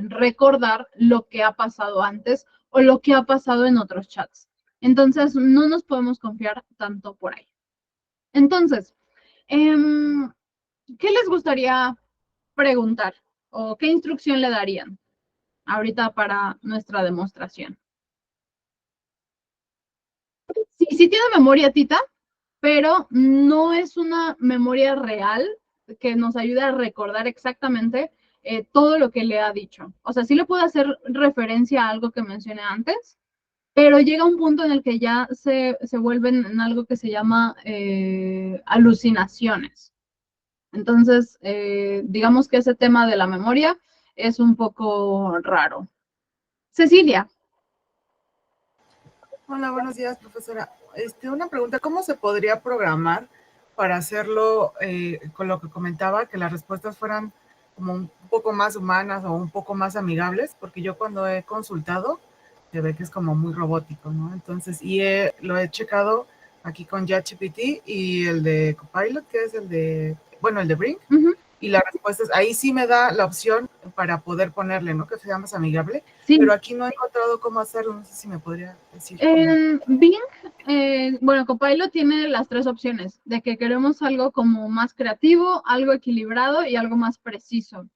recordar lo que ha pasado antes o lo que ha pasado en otros chats. Entonces, no nos podemos confiar tanto por ahí. Entonces, ¿qué les gustaría preguntar o qué instrucción le darían ahorita para nuestra demostración? Sí tiene memoria, Tita, pero no es una memoria real que nos ayude a recordar exactamente todo lo que le ha dicho. O sea, sí le puedo hacer referencia a algo que mencioné antes, pero llega un punto en el que ya se vuelven en algo que se llama alucinaciones. Entonces, digamos que ese tema de la memoria es un poco raro. Cecilia. Hola, buenos días, profesora. Una pregunta, ¿cómo se podría programar para hacerlo con lo que comentaba, que las respuestas fueran como un poco más humanas o un poco más amigables? Porque yo cuando he consultado, se ve que es como muy robótico, ¿no? Entonces, lo he checado aquí con ChatGPT y el de Copilot, que es el de Bring, y las respuestas, ahí sí me da la opción para poder ponerle, ¿no? Que sea más amigable, sí. Pero aquí no he encontrado cómo hacerlo, no sé si me podría decir. En Bing, bueno, Copilot tiene las 3 opciones, de que queremos algo como más creativo, algo equilibrado y algo más preciso.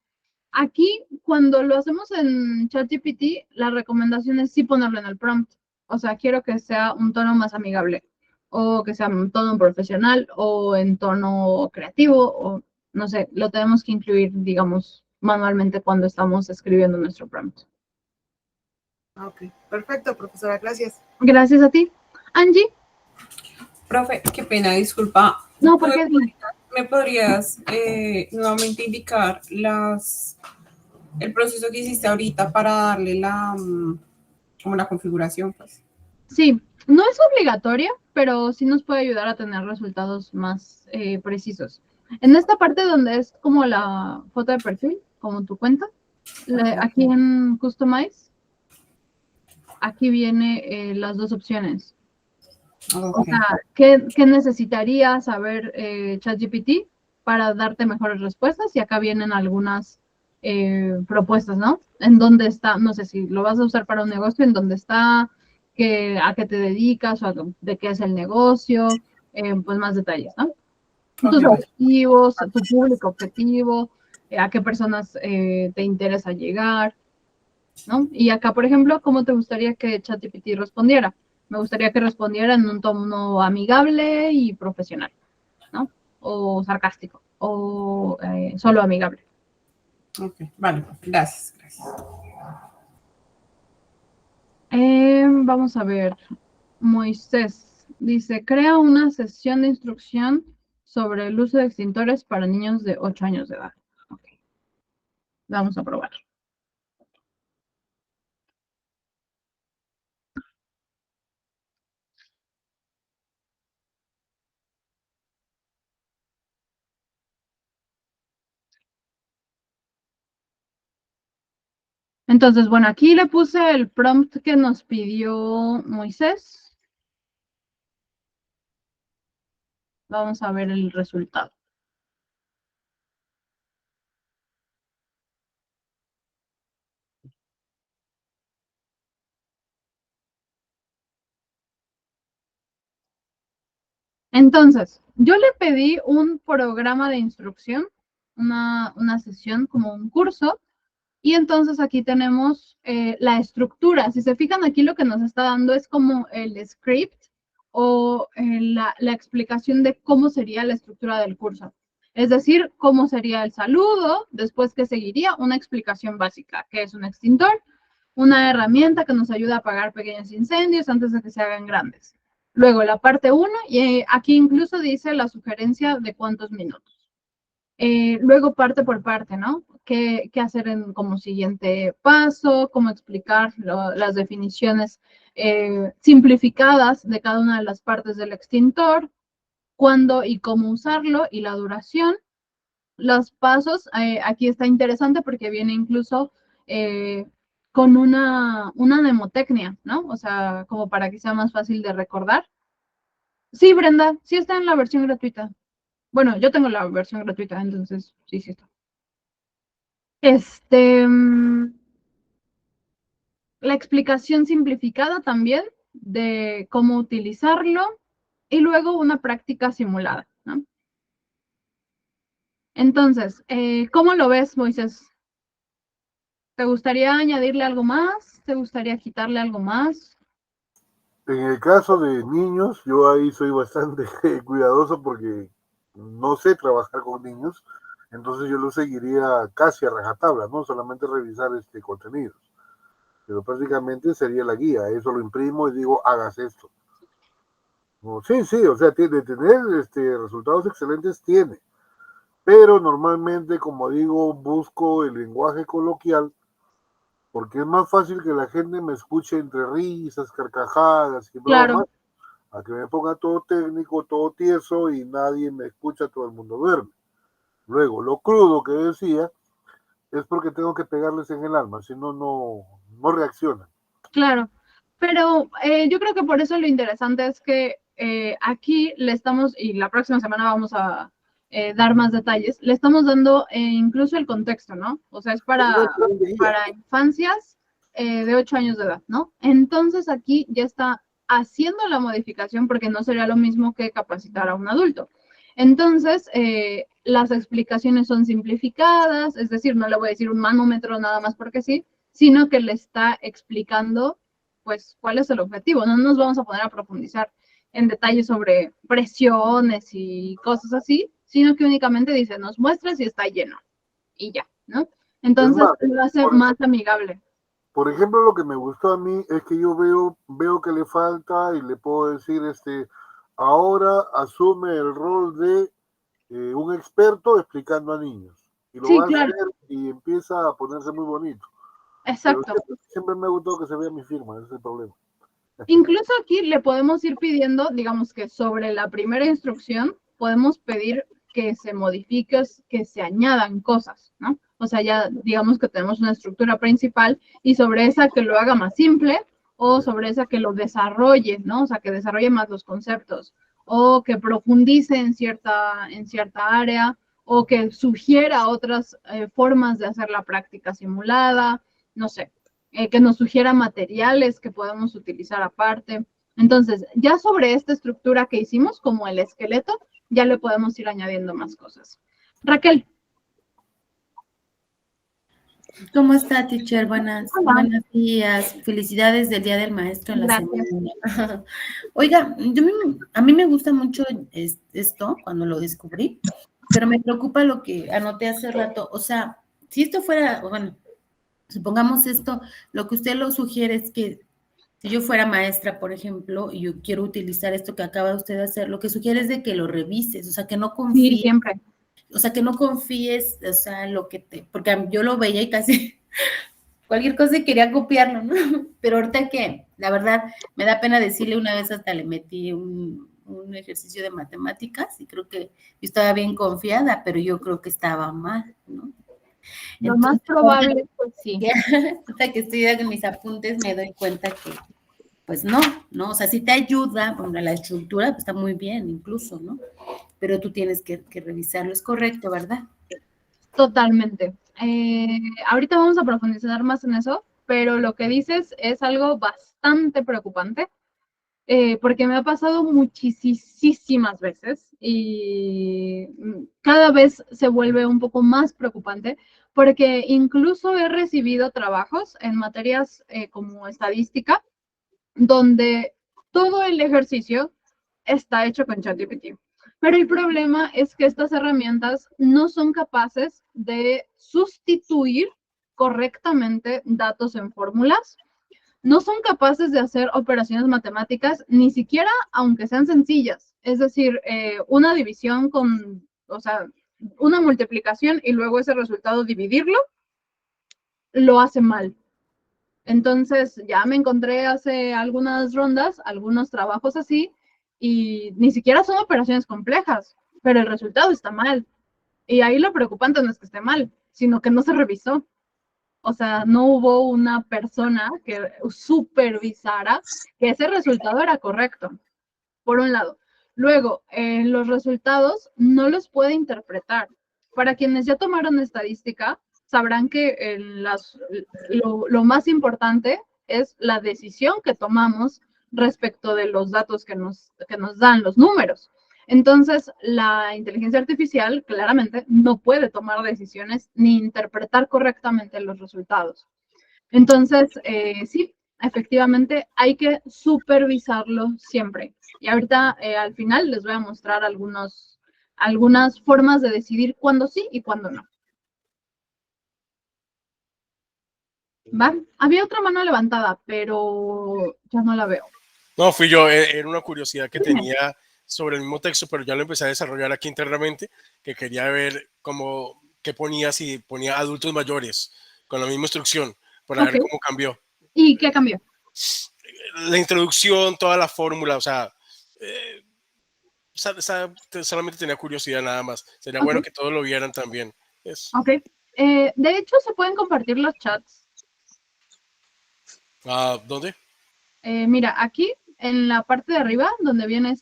Aquí, cuando lo hacemos en ChatGPT, la recomendación es sí ponerlo en el prompt. O sea, quiero que sea un tono más amigable, o que sea un tono profesional, o en tono creativo, o no sé, lo tenemos que incluir, digamos, manualmente cuando estamos escribiendo nuestro prompt. Ok, perfecto, profesora, gracias. Gracias a ti. Angie. Profe, qué pena, disculpa. No, ¿por qué? ¿Me podrías nuevamente indicar el proceso que hiciste ahorita para darle como la configuración, pues? Sí, no es obligatoria, pero sí nos puede ayudar a tener resultados más precisos. En esta parte donde es como la foto de perfil, como tu cuenta, aquí en Customize, aquí viene las 2 opciones. Okay. O sea, ¿qué necesitaría saber ChatGPT para darte mejores respuestas? Y acá vienen algunas propuestas, ¿no? En dónde está, no sé si lo vas a usar para un negocio, en dónde está, a qué te dedicas, o de qué es el negocio, pues más detalles, ¿no? Tus objetivos, tu público objetivo, a qué personas te interesa llegar, ¿no? Y acá, por ejemplo, ¿cómo te gustaría que ChatGPT respondiera? Me gustaría que respondiera en un tono amigable y profesional, ¿no? O sarcástico, o solo amigable. Ok, vale, gracias. Vamos a ver. Moisés dice, crea una sesión de instrucción sobre el uso de extintores para niños de 8 años de edad. Okay. Vamos a probar. Entonces, bueno, aquí le puse el prompt que nos pidió Moisés. Vamos a ver el resultado. Entonces, yo le pedí un programa de instrucción, una sesión como un curso, y entonces aquí tenemos la estructura. Si se fijan aquí lo que nos está dando es como el script o la explicación de cómo sería la estructura del curso. Es decir, cómo sería el saludo, después que seguiría una explicación básica, que es un extintor, una herramienta que nos ayuda a apagar pequeños incendios antes de que se hagan grandes. Luego la parte 1, y aquí incluso dice la sugerencia de cuántos minutos. Luego parte por parte, ¿no? ¿Qué hacer como siguiente paso? ¿Cómo explicar las definiciones simplificadas de cada una de las partes del extintor? ¿Cuándo y cómo usarlo? Y la duración. Los pasos, aquí está interesante porque viene incluso con una mnemotecnia, ¿no? O sea, como para que sea más fácil de recordar. Sí, Brenda, sí está en la versión gratuita. Bueno, yo tengo la versión gratuita, entonces sí está. La explicación simplificada también de cómo utilizarlo y luego una práctica simulada, ¿no? Entonces, ¿cómo lo ves, Moisés? ¿Te gustaría añadirle algo más? ¿Te gustaría quitarle algo más? En el caso de niños, yo ahí soy bastante cuidadoso porque no sé trabajar con niños, entonces yo lo seguiría casi a rajatabla, no solamente revisar contenidos, pero prácticamente sería la guía, eso lo imprimo y digo, hagas esto. No, sí, sí, o sea, de tener resultados excelentes tiene, pero normalmente, como digo, busco el lenguaje coloquial porque es más fácil que la gente me escuche entre risas, carcajadas y bromas, a que me ponga todo técnico, todo tieso y nadie me escucha, todo el mundo duerme. Luego, lo crudo que decía es porque tengo que pegarles en el alma, si no, no reaccionan. Claro, pero yo creo que por eso lo interesante es que aquí le estamos, y la próxima semana vamos a dar más detalles, le estamos dando incluso el contexto, ¿no? O sea, es para infancias de 8 años de edad, ¿no? Entonces aquí ya está haciendo la modificación porque no sería lo mismo que capacitar a un adulto. Entonces, las explicaciones son simplificadas, es decir, no le voy a decir un manómetro nada más porque sí, sino que le está explicando, pues, cuál es el objetivo. No nos vamos a poner a profundizar en detalles sobre presiones y cosas así, sino que únicamente dice, nos muestra si está lleno y ya, ¿no? Entonces, lo hace más amigable. Por ejemplo, lo que me gustó a mí es que yo veo que le falta y le puedo decir, ahora asume el rol de un experto explicando a niños. Y lo va a hacer y empieza a ponerse muy bonito. Exacto. Pero siempre me ha gustado que se vea mi firma, ese es el problema. Incluso aquí le podemos ir pidiendo, digamos que sobre la primera instrucción, podemos pedir que se modifique, que se añadan cosas, ¿no? O sea, ya digamos que tenemos una estructura principal y sobre esa que lo haga más simple o sobre esa que lo desarrolle, ¿no? O sea, que desarrolle más los conceptos o que profundice en cierta área o que sugiera otras formas de hacer la práctica simulada, no sé. Que nos sugiera materiales que podemos utilizar aparte. Entonces, ya sobre esta estructura que hicimos, como el esqueleto, ya le podemos ir añadiendo más cosas. Raquel. ¿Cómo está, teacher? Buenos días. Felicidades del Día del Maestro en la semana. Oiga, a mí me gusta mucho esto cuando lo descubrí, pero me preocupa lo que anoté hace rato. O sea, si esto fuera, bueno, supongamos esto, lo que usted lo sugiere es que si yo fuera maestra, por ejemplo, y yo quiero utilizar esto que acaba usted de hacer, lo que sugiere es de que lo revises, o sea, que no confíes. Sí, siempre. O sea, que no confíes, o sea, porque yo lo veía y casi cualquier cosa y quería copiarlo, ¿no? Pero ahorita que, la verdad, me da pena decirle, una vez hasta le metí un ejercicio de matemáticas y creo que yo estaba bien confiada, pero yo creo que estaba mal, ¿no? Lo más probable, pues sí. Hasta que estoy en mis apuntes me doy cuenta que, pues no, o sea, si te ayuda, bueno, la estructura pues, está muy bien incluso, ¿no? Pero tú tienes que revisarlo, es correcto, ¿verdad? Totalmente. Ahorita vamos a profundizar más en eso, pero lo que dices es algo bastante preocupante, porque me ha pasado muchísimas veces y cada vez se vuelve un poco más preocupante porque incluso he recibido trabajos en materias como estadística donde todo el ejercicio está hecho con ChatGPT. Pero el problema es que estas herramientas no son capaces de sustituir correctamente datos en fórmulas, no son capaces de hacer operaciones matemáticas, ni siquiera aunque sean sencillas. Es decir, una división o sea, una multiplicación y luego ese resultado dividirlo, lo hace mal. Entonces, ya me encontré hace algunas rondas, algunos trabajos así, y ni siquiera son operaciones complejas, pero el resultado está mal. Y ahí lo preocupante no es que esté mal, sino que no se revisó. O sea, no hubo una persona que supervisara que ese resultado era correcto, por un lado. Luego, los resultados no los puede interpretar. Para quienes ya tomaron estadística, sabrán que lo más importante es la decisión que tomamos respecto de los datos que nos dan los números. Entonces, la inteligencia artificial claramente no puede tomar decisiones ni interpretar correctamente los resultados. Entonces, sí, efectivamente hay que supervisarlo siempre. Y ahorita al final les voy a mostrar algunas formas de decidir cuándo sí y cuándo no. ¿Va? Había otra mano levantada, pero ya no la veo. No, fui yo. Era una curiosidad que tenía sobre el mismo texto, pero ya lo empecé a desarrollar aquí internamente, que quería ver qué ponía, si ponía adultos mayores con la misma instrucción, para ver cómo cambió. ¿Y qué cambió? La introducción, toda la fórmula, o sea, solamente tenía curiosidad nada más. Sería bueno que todos lo vieran también. Ok. De hecho, se pueden compartir los chats. ¿Dónde? Mira, aquí en la parte de arriba, donde viene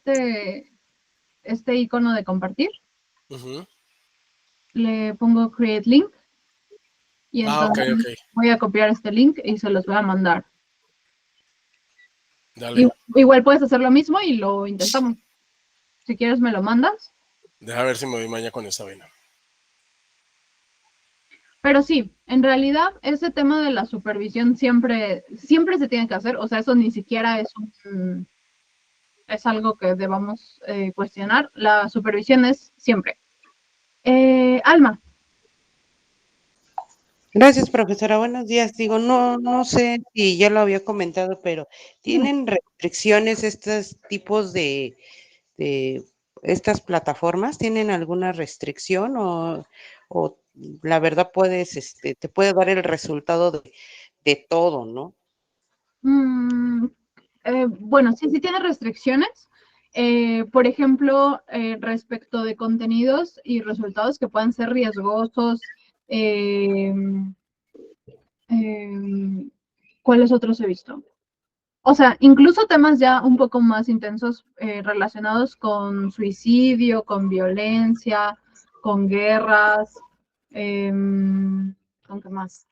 este icono de compartir, le pongo Create Link. Y entonces voy a copiar este link y se los voy a mandar. Dale. Igual puedes hacer lo mismo y lo intentamos. Si quieres me lo mandas. Deja ver si me doy maña con esta vaina. Pero sí, en realidad ese tema de la supervisión siempre se tiene que hacer. O sea, eso ni siquiera es algo que debamos cuestionar. La supervisión es siempre. Alma. Gracias, profesora. Buenos días. Digo, no sé si ya lo había comentado, pero ¿tienen restricciones estos tipos de estas plataformas? ¿Tienen alguna restricción o la verdad te puede dar el resultado de todo, ¿no? Bueno, sí tiene restricciones. Por ejemplo, respecto de contenidos y resultados que puedan ser riesgosos. ¿Cuáles otros he visto? O sea, incluso temas ya un poco más intensos relacionados con suicidio, con violencia, con guerras, ¿con qué más?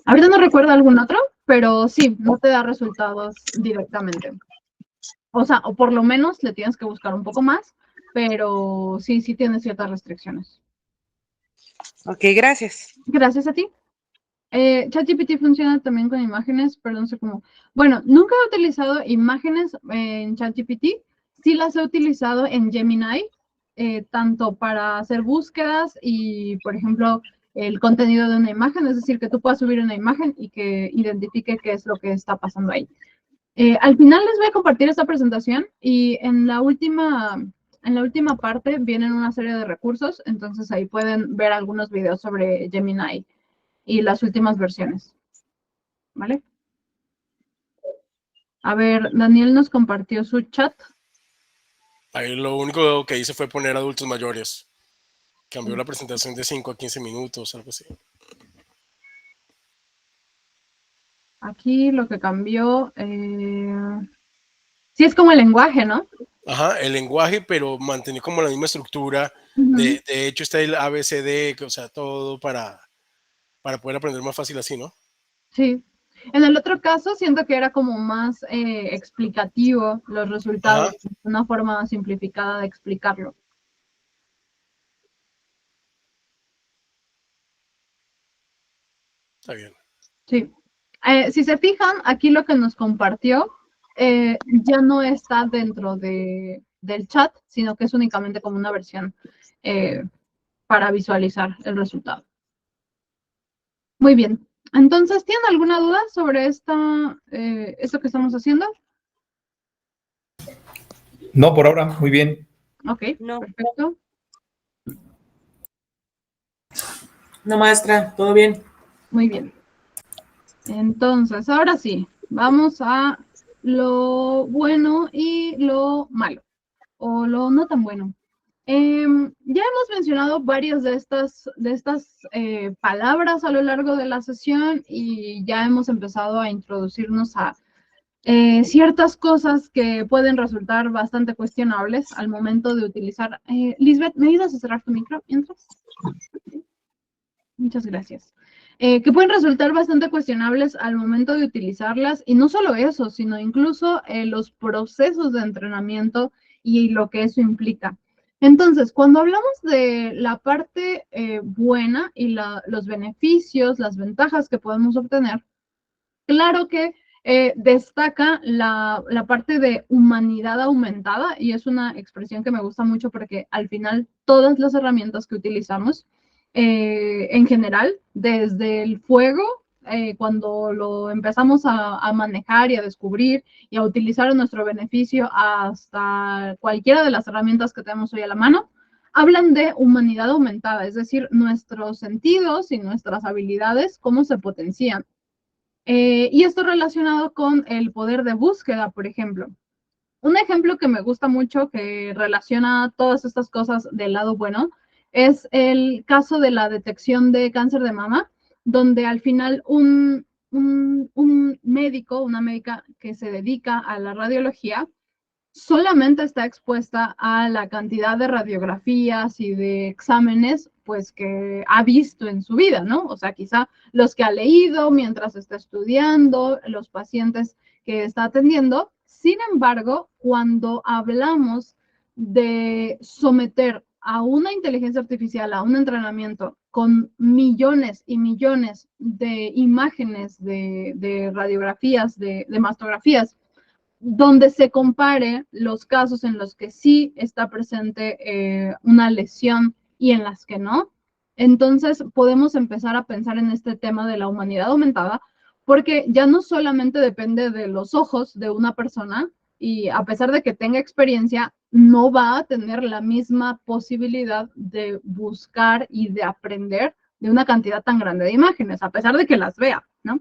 Ahorita no recuerdo algún otro, pero sí, no te da resultados directamente. O sea, o por lo menos le tienes que buscar un poco más, pero sí tiene ciertas restricciones. Ok, gracias. Gracias a ti. ChatGPT funciona también con imágenes, pero no sé cómo. Bueno, nunca he utilizado imágenes en ChatGPT. Sí las he utilizado en Gemini, tanto para hacer búsquedas y, por ejemplo, el contenido de una imagen, es decir, que tú puedas subir una imagen y que identifique qué es lo que está pasando ahí. Al final les voy a compartir esta presentación y en la última parte vienen una serie de recursos, entonces ahí pueden ver algunos videos sobre Gemini y las últimas versiones. ¿Vale? A ver, Daniel nos compartió su chat. Ahí lo único que hice fue poner adultos mayores. Cambió la presentación de 5 a 15 minutos, algo así. Aquí lo que cambió... sí, es como el lenguaje, ¿no? Ajá, el lenguaje, pero mantener como la misma estructura. De hecho, está el ABCD, o sea, todo para poder aprender más fácil así, ¿no? Sí. En el otro caso, siento que era como más explicativo los resultados, una forma simplificada de explicarlo. Está bien. Sí. Si se fijan, aquí lo que nos compartió ya no está dentro del chat, sino que es únicamente como una versión para visualizar el resultado. Muy bien. Entonces, ¿tienen alguna duda sobre esto que estamos haciendo? No, por ahora, muy bien. Ok, perfecto. No, maestra, todo bien. Muy bien. Entonces, ahora sí, vamos a lo bueno y lo malo, o lo no tan bueno. Ya hemos mencionado varias de estas palabras a lo largo de la sesión y ya hemos empezado a introducirnos a ciertas cosas que pueden resultar bastante cuestionables al momento de utilizar. Lisbeth, ¿me ayudas a cerrar tu micro mientras? Muchas gracias. que pueden resultar bastante cuestionables al momento de utilizarlas, y no solo eso, sino incluso los procesos de entrenamiento y lo que eso implica. Entonces, cuando hablamos de la parte buena y los beneficios, las ventajas que podemos obtener, claro que destaca la parte de humanidad aumentada, y es una expresión que me gusta mucho porque al final todas las herramientas que utilizamos en general, desde el fuego, cuando lo empezamos a manejar y a descubrir y a utilizar en nuestro beneficio, hasta cualquiera de las herramientas que tenemos hoy a la mano, hablan de humanidad aumentada, es decir, nuestros sentidos y nuestras habilidades, cómo se potencian. Y esto relacionado con el poder de búsqueda, por ejemplo. Un ejemplo que me gusta mucho, que relaciona todas estas cosas del lado bueno, es el caso de la detección de cáncer de mama, donde al final un médico, una médica que se dedica a la radiología, solamente está expuesta a la cantidad de radiografías y de exámenes pues que ha visto en su vida, ¿no? O sea, quizá los que ha leído mientras está estudiando, los pacientes que está atendiendo. Sin embargo, cuando hablamos de someter a una inteligencia artificial a un entrenamiento con millones y millones de imágenes, de radiografías, de mastografías, donde se compare los casos en los que sí está presente una lesión y en las que no, entonces podemos empezar a pensar en este tema de la humanidad aumentada, porque ya no solamente depende de los ojos de una persona, y a pesar de que tenga experiencia, no va a tener la misma posibilidad de buscar y de aprender de una cantidad tan grande de imágenes, a pesar de que las vea, ¿no?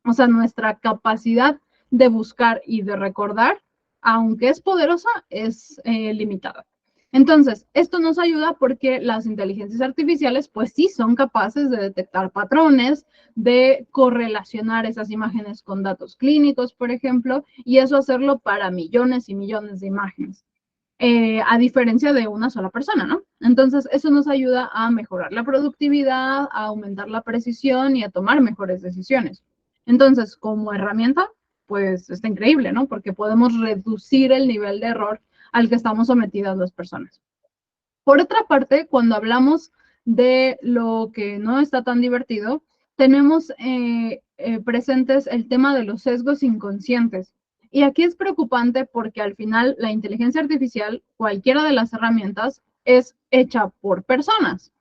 O sea, nuestra capacidad de buscar y de recordar, aunque es poderosa, es limitada. Entonces, esto nos ayuda porque las inteligencias artificiales, pues sí, son capaces de detectar patrones, de correlacionar esas imágenes con datos clínicos, por ejemplo, y eso hacerlo para millones y millones de imágenes, a diferencia de una sola persona, ¿no? Entonces, eso nos ayuda a mejorar la productividad, a aumentar la precisión y a tomar mejores decisiones. Entonces, como herramienta, pues está increíble, ¿no? Porque podemos reducir el nivel de error al que estamos sometidas las personas. Por otra parte, cuando hablamos de lo que no está tan divertido, tenemos presentes el tema de los sesgos inconscientes. Y aquí es preocupante porque al final la inteligencia artificial, cualquiera de las herramientas, es hecha por personas.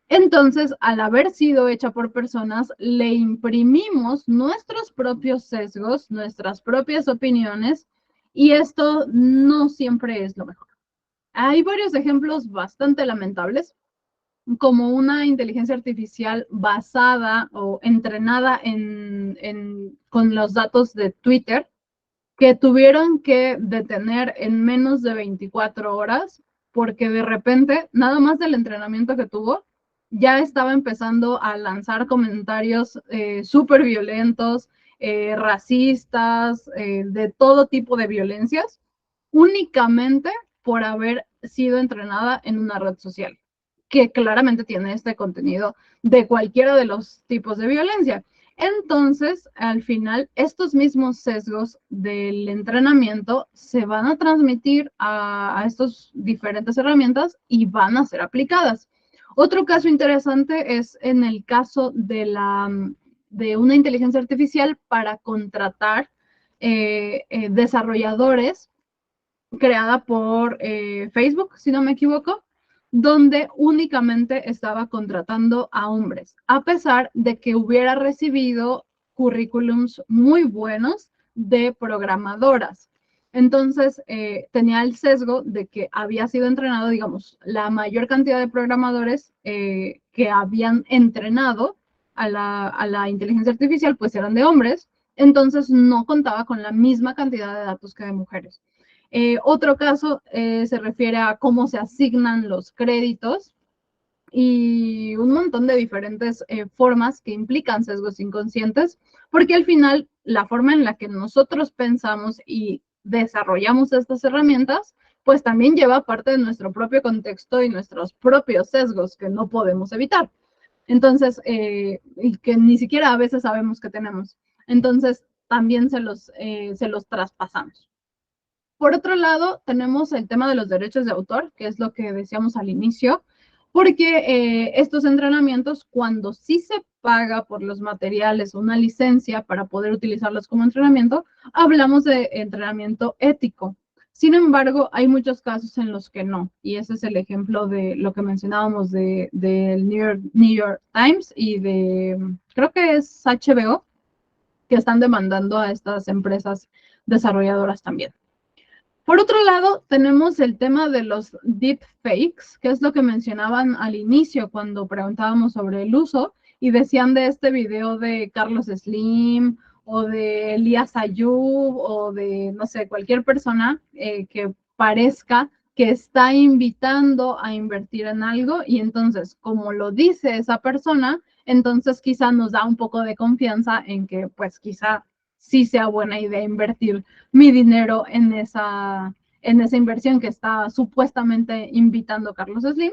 Entonces, al haber sido hecha por personas, le imprimimos nuestros propios sesgos, nuestras propias opiniones, y esto no siempre es lo mejor. Hay varios ejemplos bastante lamentables, como una inteligencia artificial basada o entrenada con los datos de Twitter, que tuvieron que detener en menos de 24 horas, porque de repente, nada más del entrenamiento que tuvo, ya estaba empezando a lanzar comentarios súper violentos, racistas, de todo tipo de violencias, únicamente por haber sido entrenada en una red social, que claramente tiene este contenido de cualquiera de los tipos de violencia. Entonces, al final, estos mismos sesgos del entrenamiento se van a transmitir a estas diferentes herramientas y van a ser aplicadas. Otro caso interesante es en el caso de una inteligencia artificial para contratar desarrolladores, creada por Facebook, si no me equivoco, donde únicamente estaba contratando a hombres, a pesar de que hubiera recibido currículums muy buenos de programadoras. Entonces, tenía el sesgo de que había sido entrenado, digamos, la mayor cantidad de programadores que habían entrenado a la inteligencia artificial, pues eran de hombres, entonces no contaba con la misma cantidad de datos que de mujeres. Otro caso se refiere a cómo se asignan los créditos y un montón de diferentes formas que implican sesgos inconscientes, porque al final la forma en la que nosotros pensamos y desarrollamos estas herramientas, pues también lleva parte de nuestro propio contexto y nuestros propios sesgos que no podemos evitar. Entonces, y que ni siquiera a veces sabemos que tenemos. Entonces, también se los traspasamos. Por otro lado, tenemos el tema de los derechos de autor, que es lo que decíamos al inicio, porque estos entrenamientos, cuando sí se paga por los materiales una licencia para poder utilizarlos como entrenamiento, hablamos de entrenamiento ético. Sin embargo, hay muchos casos en los que no, y ese es el ejemplo de lo que mencionábamos del New York Times y creo que es HBO, que están demandando a estas empresas desarrolladoras también. Por otro lado, tenemos el tema de los deepfakes, que es lo que mencionaban al inicio cuando preguntábamos sobre el uso, y decían de este video de Carlos Slim, o de Elías Ayub, o de, no sé, cualquier persona que parezca que está invitando a invertir en algo, y entonces, como lo dice esa persona, entonces quizá nos da un poco de confianza en que, pues, quizá sí sea buena idea invertir mi dinero en esa inversión que está supuestamente invitando Carlos Slim.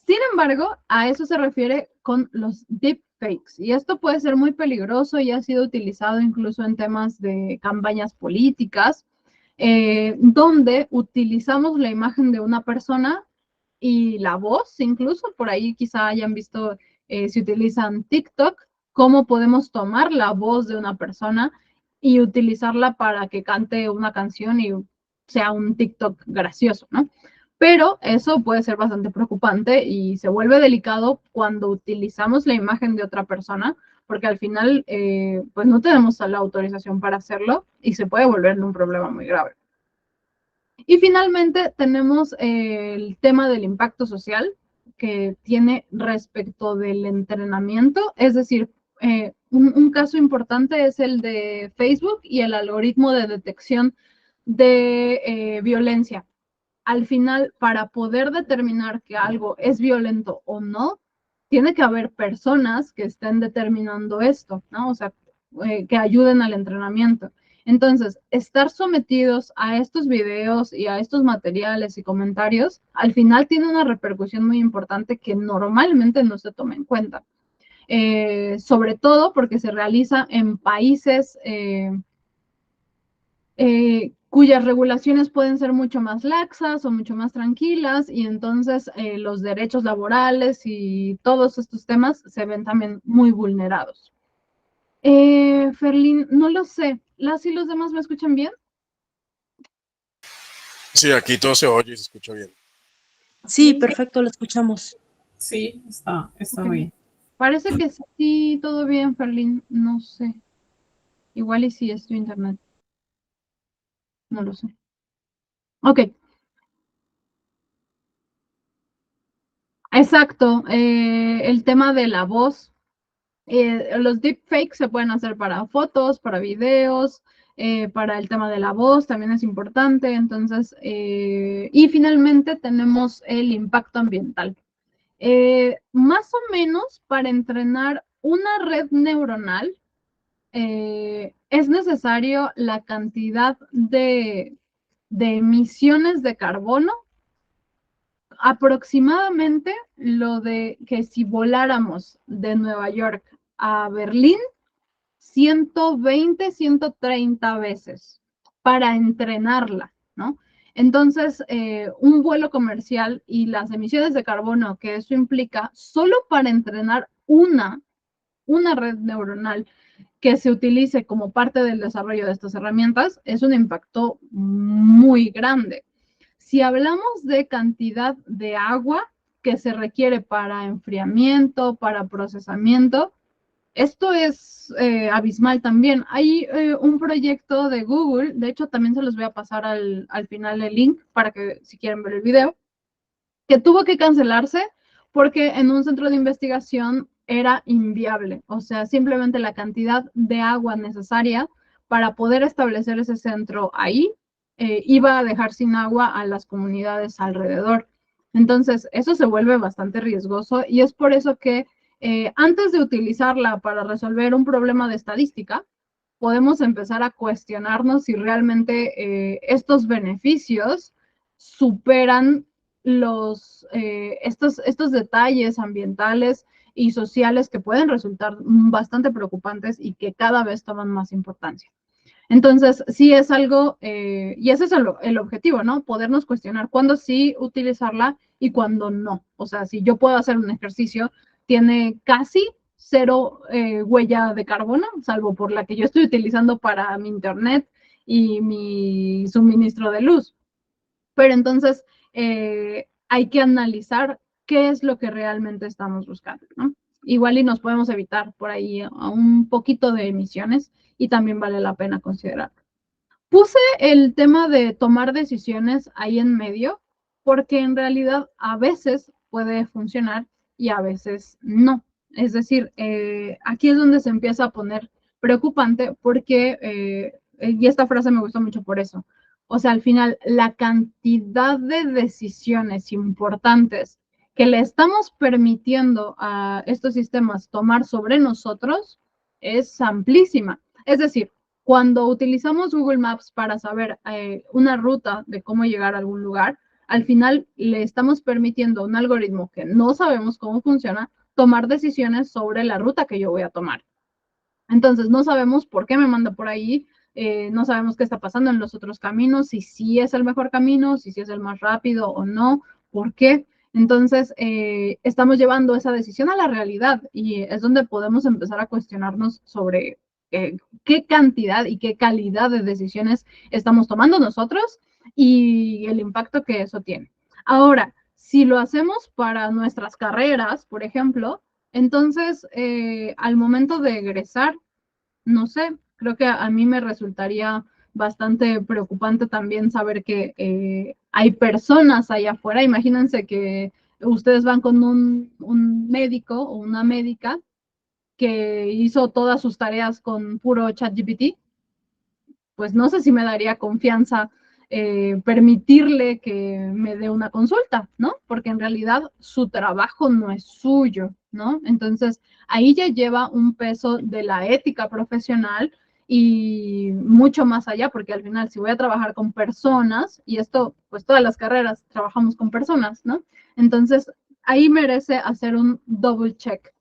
Sin embargo, a eso se refiere con los deepfakes, y esto puede ser muy peligroso y ha sido utilizado incluso en temas de campañas políticas, donde utilizamos la imagen de una persona y la voz, incluso por ahí quizá hayan visto, si utilizan TikTok, cómo podemos tomar la voz de una persona y utilizarla para que cante una canción y sea un TikTok gracioso, ¿no? Pero eso puede ser bastante preocupante y se vuelve delicado cuando utilizamos la imagen de otra persona, porque al final, pues no tenemos la autorización para hacerlo y se puede volver un problema muy grave. Y finalmente tenemos el tema del impacto social que tiene respecto del entrenamiento, es decir, un caso importante es el de Facebook y el algoritmo de detección de violencia. Al final, para poder determinar que algo es violento o no, tiene que haber personas que estén determinando esto, ¿no? O sea, que ayuden al entrenamiento. Entonces, estar sometidos a estos videos y a estos materiales y comentarios, al final tiene una repercusión muy importante que normalmente no se toma en cuenta. Sobre todo porque se realiza en países cuyas regulaciones pueden ser mucho más laxas o mucho más tranquilas, y entonces los derechos laborales y todos estos temas se ven también muy vulnerados. Ferlín, no lo sé. ¿Las y los demás me escuchan bien? Sí, aquí todo se oye y se escucha bien. Sí, perfecto, lo escuchamos. Sí, está bien. Parece que sí, todo bien, Ferlín. No sé. Igual y sí es tu internet. No lo sé. Ok. Exacto. El tema de la voz. Los deepfakes se pueden hacer para fotos, para videos, para el tema de la voz también es importante. Entonces, y finalmente tenemos el impacto ambiental. Más o menos para entrenar una red neuronal es necesario la cantidad de emisiones de carbono, aproximadamente lo de que si voláramos de Nueva York a Berlín 120, 130 veces para entrenarla, ¿no? Entonces, un vuelo comercial y las emisiones de carbono que eso implica, solo para entrenar una red neuronal que se utilice como parte del desarrollo de estas herramientas, es un impacto muy grande. Si hablamos de cantidad de agua que se requiere para enfriamiento, para procesamiento, esto es abismal también. Hay un proyecto de Google, de hecho también se los voy a pasar al final el link para que si quieren ver el video, que tuvo que cancelarse porque en un centro de investigación era inviable. O sea, simplemente la cantidad de agua necesaria para poder establecer ese centro ahí iba a dejar sin agua a las comunidades alrededor. Entonces, eso se vuelve bastante riesgoso y es por eso que antes de utilizarla para resolver un problema de estadística, podemos empezar a cuestionarnos si realmente estos beneficios superan estos detalles ambientales y sociales que pueden resultar bastante preocupantes y que cada vez toman más importancia. Entonces, sí es algo, y ese es el objetivo, ¿no? Podernos cuestionar cuándo sí utilizarla y cuándo no. O sea, si yo puedo hacer un ejercicio, tiene casi 0 huella de carbono, salvo por la que yo estoy utilizando para mi internet y mi suministro de luz. Pero entonces hay que analizar qué es lo que realmente estamos buscando, ¿no? Igual y nos podemos evitar por ahí un poquito de emisiones y también vale la pena considerarlo. Puse el tema de tomar decisiones ahí en medio porque en realidad a veces puede funcionar y a veces no. Es decir, aquí es donde se empieza a poner preocupante porque, y esta frase me gustó mucho por eso, o sea, al final la cantidad de decisiones importantes que le estamos permitiendo a estos sistemas tomar sobre nosotros es amplísima. Es decir, cuando utilizamos Google Maps para saber una ruta de cómo llegar a algún lugar, al final le estamos permitiendo a un algoritmo que no sabemos cómo funciona tomar decisiones sobre la ruta que yo voy a tomar. Entonces, no sabemos por qué me manda por ahí, no sabemos qué está pasando en los otros caminos, si sí es el mejor camino, si sí es el más rápido o no, por qué. Entonces, estamos llevando esa decisión a la realidad y es donde podemos empezar a cuestionarnos sobre qué cantidad y qué calidad de decisiones estamos tomando nosotros y el impacto que eso tiene. Ahora, si lo hacemos para nuestras carreras, por ejemplo, entonces al momento de egresar, no sé, creo que a mí me resultaría bastante preocupante también saber que hay personas allá afuera. Imagínense que ustedes van con un médico o una médica que hizo todas sus tareas con puro ChatGPT, pues no sé si me daría confianza permitirle que me dé una consulta, ¿no? Porque en realidad su trabajo no es suyo, ¿no? Entonces, ahí ya lleva un peso de la ética profesional y mucho más allá, porque al final si voy a trabajar con personas, y esto, pues todas las carreras trabajamos con personas, ¿no? Entonces, ahí merece hacer un double check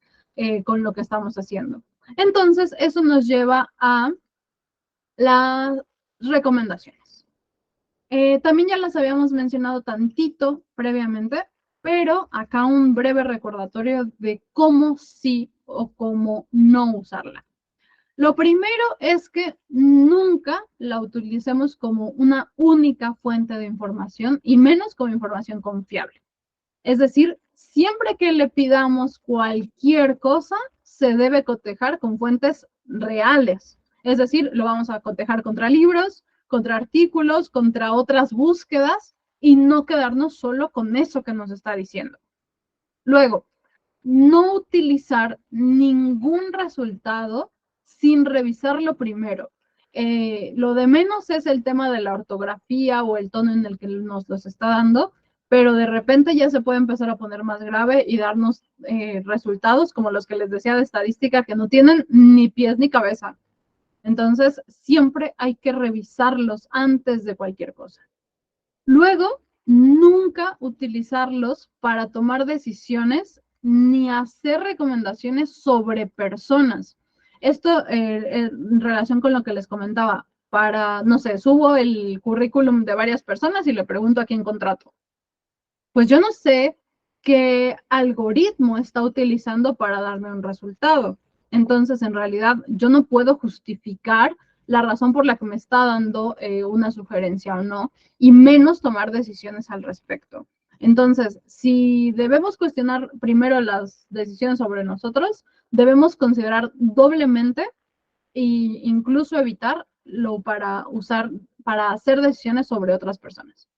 con lo que estamos haciendo. Entonces, eso nos lleva a las recomendaciones. También ya las habíamos mencionado tantito previamente, pero acá un breve recordatorio de cómo sí o cómo no usarla. Lo primero es que nunca la utilicemos como una única fuente de información y menos como información confiable. Es decir, siempre que le pidamos cualquier cosa, se debe cotejar con fuentes reales. Es decir, lo vamos a cotejar contra libros, contra artículos, contra otras búsquedas y no quedarnos solo con eso que nos está diciendo. Luego, no utilizar ningún resultado sin revisarlo primero. Lo de menos es el tema de la ortografía o el tono en el que nos los está dando, pero de repente ya se puede empezar a poner más grave y darnos resultados como los que les decía de estadística que no tienen ni pies ni cabeza. Entonces, siempre hay que revisarlos antes de cualquier cosa. Luego, nunca utilizarlos para tomar decisiones ni hacer recomendaciones sobre personas. Esto en relación con lo que les comentaba, para, no sé, subo el currículum de varias personas y le pregunto a quién contrato. Pues yo no sé qué algoritmo está utilizando para darme un resultado. Entonces, en realidad, yo no puedo justificar la razón por la que me está dando una sugerencia o no, y menos tomar decisiones al respecto. Entonces, si debemos cuestionar primero las decisiones sobre nosotros, debemos considerar doblemente e incluso evitarlo para hacer decisiones sobre otras personas.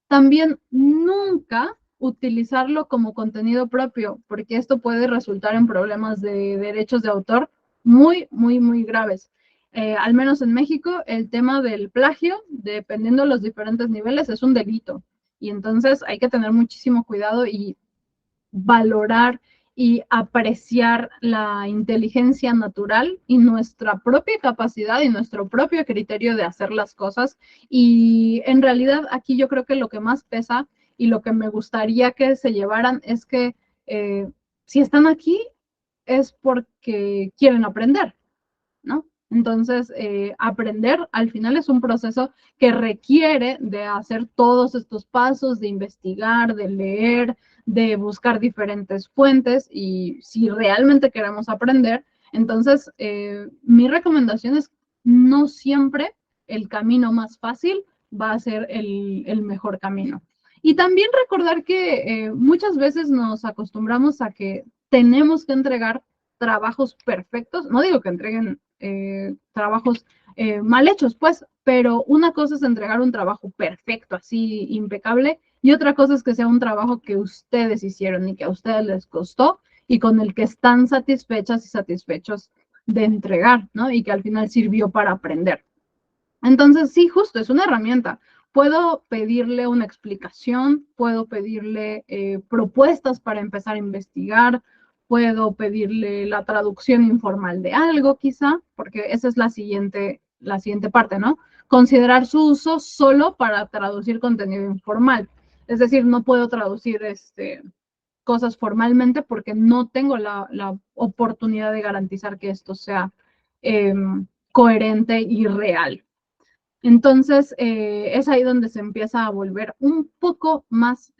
También nunca utilizarlo como contenido propio, porque esto puede resultar en problemas de derechos de autor muy, muy, muy graves. Al menos en México, el tema del plagio, dependiendo de los diferentes niveles, es un delito. Y entonces hay que tener muchísimo cuidado y valorar y apreciar la inteligencia natural y nuestra propia capacidad y nuestro propio criterio de hacer las cosas. Y en realidad aquí yo creo que lo que más pesa y lo que me gustaría que se llevaran es que si están aquí es porque quieren aprender, ¿no? Entonces, aprender al final es un proceso que requiere de hacer todos estos pasos, de investigar, de leer, de buscar diferentes fuentes, y si realmente queremos aprender, entonces mi recomendación es no siempre el camino más fácil va a ser el mejor camino. Y también recordar que muchas veces nos acostumbramos a que tenemos que entregar trabajos perfectos. No digo que entreguen trabajos mal hechos, pues, pero una cosa es entregar un trabajo perfecto, así impecable, y otra cosa es que sea un trabajo que ustedes hicieron y que a ustedes les costó y con el que están satisfechas y satisfechos de entregar, ¿no? Y que al final sirvió para aprender. Entonces, sí, justo, es una herramienta. Puedo pedirle una explicación, puedo pedirle propuestas para empezar a investigar, puedo pedirle la traducción informal de algo, quizá, porque esa es la siguiente parte, ¿no? Considerar su uso solo para traducir contenido informal. Es decir, no puedo traducir cosas formalmente porque no tengo la oportunidad de garantizar que esto sea coherente y real. Entonces, es ahí donde se empieza a volver un poco más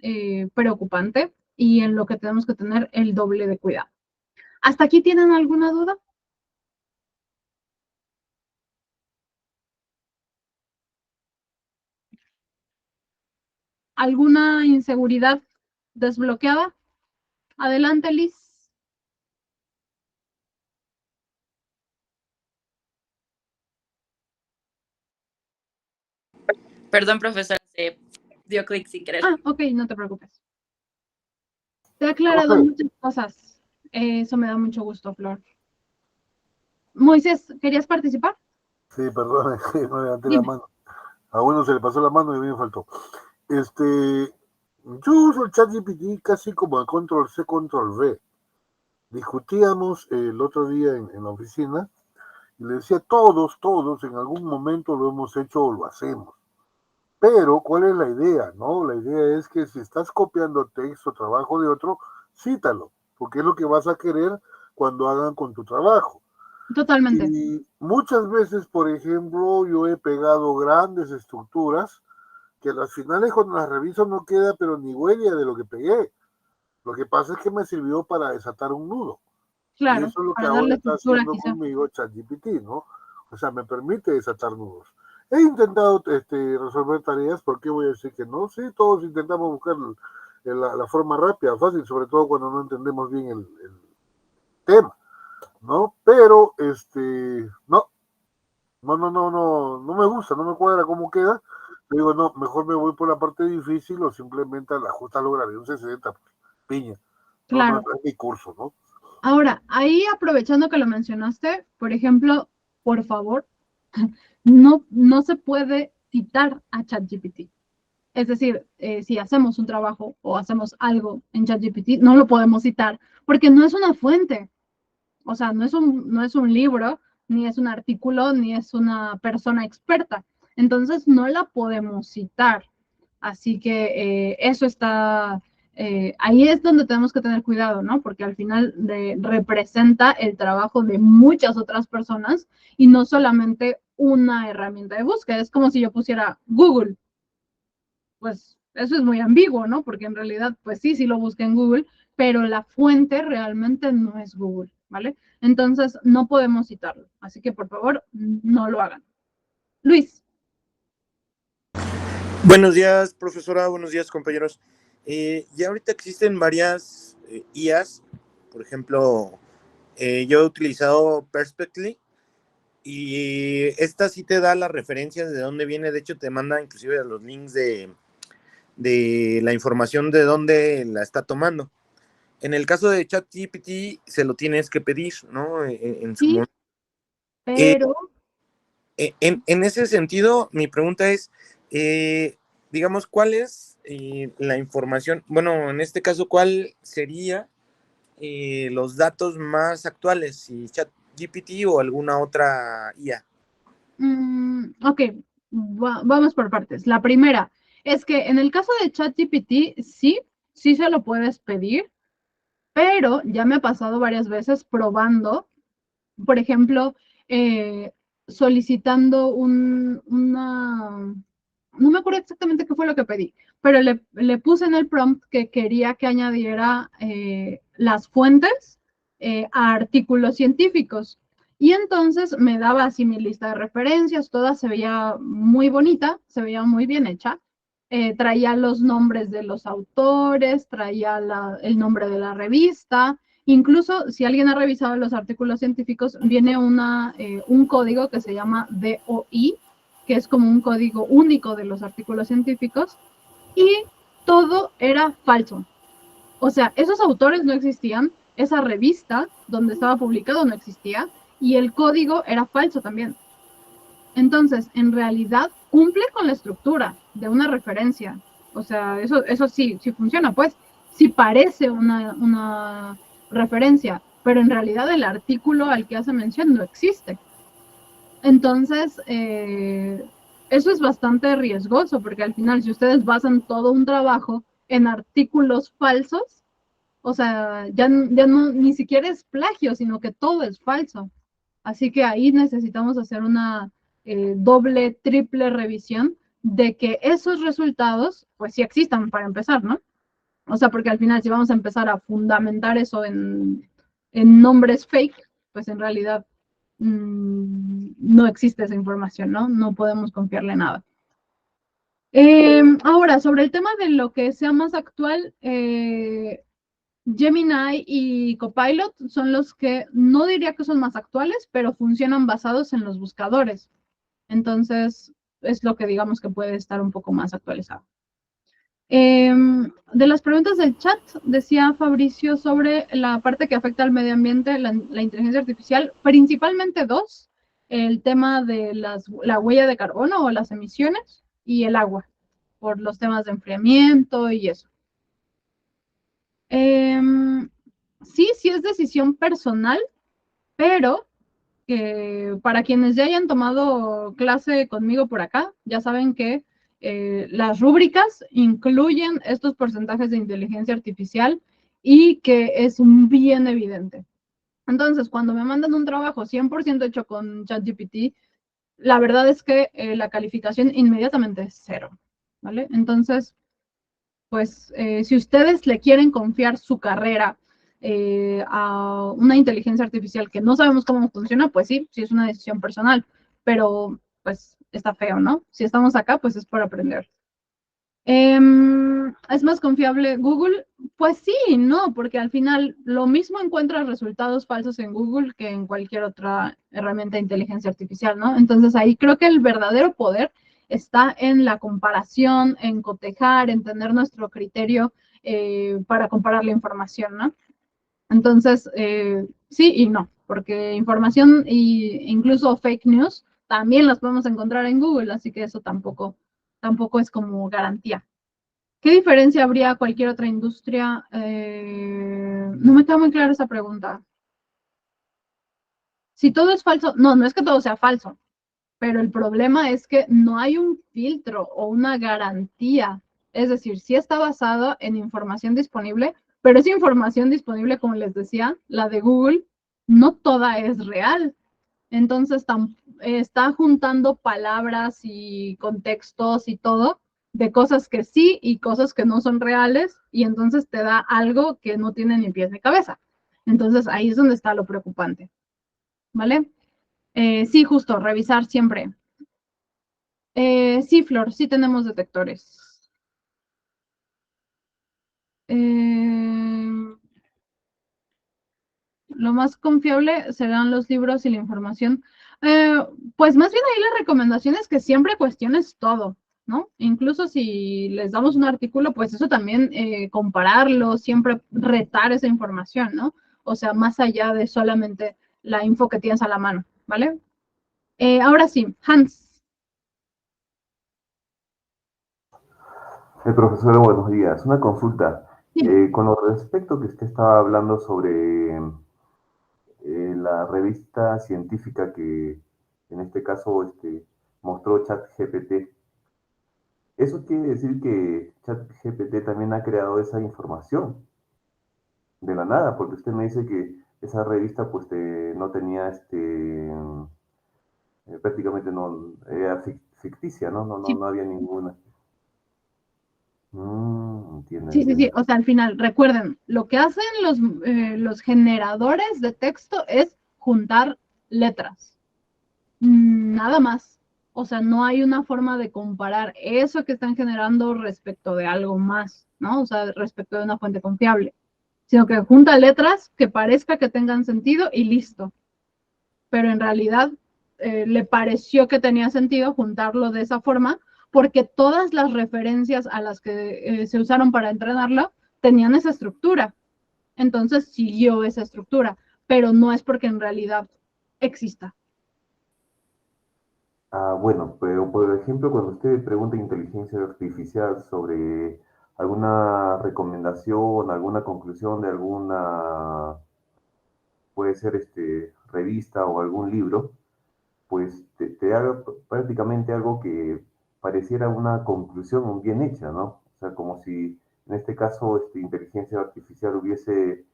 preocupante y en lo que tenemos que tener el doble de cuidado. ¿Hasta aquí tienen alguna duda? ¿Alguna inseguridad desbloqueada? Adelante, Liz. Perdón, profesor, se dio clic sin querer. Ah, ok, no te preocupes. Te he aclarado muchas cosas. Eso me da mucho gusto, Flor. Moisés, ¿querías participar? Sí, perdón, no levanté la mano. A uno se le pasó la mano y a mí me faltó. Yo uso el ChatGPT casi como el Control-C, Control-V. Discutíamos el otro día en la oficina y le decía, todos en algún momento lo hemos hecho o lo hacemos. Pero, ¿cuál es la idea? ¿No? La idea es que si estás copiando texto, trabajo de otro, cítalo, porque es lo que vas a querer cuando hagan con tu trabajo. Totalmente. Y muchas veces, por ejemplo, yo he pegado grandes estructuras que a las finales cuando las reviso no queda pero ni huella de lo que pegué. Lo que pasa es que me sirvió para desatar un nudo. Claro, y eso es lo que para ahora darle está estructura, haciendo quizá. conmigo ChatGPT, ¿no? O sea, me permite desatar nudos. He intentado resolver tareas, ¿por qué voy a decir que no? Sí, todos intentamos buscar la forma rápida, fácil, sobre todo cuando no entendemos bien el tema, ¿no? Pero, no me gusta, no me cuadra cómo queda. Le digo, no, mejor me voy por la parte difícil o simplemente a la justa lograré un 60, piña. Claro. No es mi curso, ¿no? Ahora, ahí aprovechando que lo mencionaste, por ejemplo, por favor, no se puede citar a ChatGPT. Es decir, si hacemos un trabajo o hacemos algo en ChatGPT, no lo podemos citar porque no es una fuente. O sea, no es un libro, ni es un artículo, ni es una persona experta. Entonces, no la podemos citar. Así que eso está, ahí es donde tenemos que tener cuidado, ¿no? Porque al final representa el trabajo de muchas otras personas y no solamente una herramienta de búsqueda. Es como si yo pusiera Google. Pues eso es muy ambiguo, ¿no? Porque en realidad, pues sí lo busqué en Google, pero la fuente realmente no es Google, ¿vale? Entonces, no podemos citarlo. Así que, por favor, no lo hagan. Luis. Buenos días, profesora. Buenos días, compañeros. Ya ahorita existen varias IAs. Por ejemplo, yo he utilizado Perspectly y esta sí te da las referencias de dónde viene. De hecho, te manda inclusive los links de la información de dónde la está tomando. En el caso de ChatGPT se lo tienes que pedir, ¿no? En su momento. Pero... en ese sentido, mi pregunta es, digamos, ¿cuál es la información? Bueno, en este caso, ¿cuál sería los datos más actuales? Si ChatGPT o alguna otra IA. Ok, vamos por partes. La primera es que en el caso de ChatGPT, sí se lo puedes pedir, pero ya me ha pasado varias veces probando, por ejemplo, solicitando no me acuerdo exactamente qué fue lo que pedí, pero le puse en el prompt que quería que añadiera las fuentes a artículos científicos. Y entonces me daba así mi lista de referencias, toda se veía muy bonita, se veía muy bien hecha. Traía los nombres de los autores, traía el nombre de la revista. Incluso si alguien ha revisado los artículos científicos, viene un código que se llama DOI, que es como un código único de los artículos científicos, y todo era falso. O sea, esos autores no existían, esa revista donde estaba publicado no existía, y el código era falso también. Entonces, en realidad, cumple con la estructura de una referencia. O sea, eso sí funciona, pues. Sí parece una referencia, pero en realidad el artículo al que hace mención no existe. Entonces, eso es bastante riesgoso, porque al final, si ustedes basan todo un trabajo en artículos falsos, o sea, ya no, ni siquiera es plagio, sino que todo es falso. Así que ahí necesitamos hacer una doble, triple revisión de que esos resultados, pues sí existan para empezar, ¿no? O sea, porque al final si vamos a empezar a fundamentar eso en nombres fake, pues en realidad no existe esa información, ¿no? No podemos confiarle nada. Ahora, sobre el tema de lo que sea más actual, Gemini y Copilot son los que no diría que son más actuales, pero funcionan basados en los buscadores. Entonces, es lo que digamos que puede estar un poco más actualizado. De las preguntas del chat, decía Fabricio sobre la parte que afecta al medio ambiente, la inteligencia artificial, principalmente dos, el tema de la huella de carbono o las emisiones y el agua, por los temas de enfriamiento y eso. Sí es decisión personal, pero para quienes ya hayan tomado clase conmigo por acá, ya saben que las rúbricas incluyen estos porcentajes de inteligencia artificial y que es bien evidente. Entonces, cuando me mandan un trabajo 100% hecho con ChatGPT, la verdad es que la calificación inmediatamente es 0, ¿vale? Entonces, pues si ustedes le quieren confiar su carrera a una inteligencia artificial que no sabemos cómo funciona, pues sí es una decisión personal, pero pues está feo, ¿no? Si estamos acá, pues es para aprender. ¿Es más confiable Google? Pues sí, no, porque al final lo mismo encuentras resultados falsos en Google que en cualquier otra herramienta de inteligencia artificial, ¿no? Entonces ahí creo que el verdadero poder está en la comparación, en cotejar, en tener nuestro criterio para comparar la información, ¿no? Entonces, sí y no, porque información e incluso fake news también las podemos encontrar en Google, así que eso tampoco es como garantía. ¿Qué diferencia habría a cualquier otra industria? No me queda muy clara esa pregunta. Si todo es falso, no es que todo sea falso, pero el problema es que no hay un filtro o una garantía. Es decir, sí está basado en información disponible, pero esa información disponible, como les decía, la de Google, no toda es real. Entonces está juntando palabras y contextos y todo de cosas que sí y cosas que no son reales, y entonces te da algo que no tiene ni pies ni cabeza. Entonces ahí es donde está lo preocupante. ¿Vale? Sí, justo, revisar siempre. Sí, Flor, sí tenemos detectores. Lo más confiable serán los libros y la información. Pues más bien ahí la recomendación es que siempre cuestiones todo, ¿no? Incluso si les damos un artículo, pues eso también compararlo, siempre retar esa información, ¿no? O sea, más allá de solamente la info que tienes a la mano, ¿vale? Ahora sí, Hans. Profesora, buenos días. Una consulta. Con lo respecto que usted estaba hablando sobre la revista científica que en este caso mostró ChatGPT, ¿eso quiere decir que ChatGPT también ha creado esa información? de la nada, porque usted me dice que esa revista pues no tenía prácticamente no, era ficticia, ¿no? Sí. No había ninguna. Entiendo, Sí, entiendo. o sea, al final, recuerden, lo que hacen los generadores de texto es juntar letras, nada más. O sea, no hay una forma de comparar eso que están generando respecto de algo más, ¿no? O sea, respecto de una fuente confiable, sino que junta letras que parezca que tengan sentido y listo. Pero en realidad le pareció que tenía sentido juntarlo de esa forma porque todas las referencias a las que se usaron para entrenarlo tenían esa estructura. Entonces siguió esa estructura, pero no es porque en realidad exista. Bueno, pero por ejemplo, cuando usted pregunta a inteligencia artificial sobre alguna recomendación, alguna conclusión de alguna, puede ser revista o algún libro, pues te da prácticamente algo que pareciera una conclusión bien hecha, ¿no? O sea, como si en este caso inteligencia artificial hubiese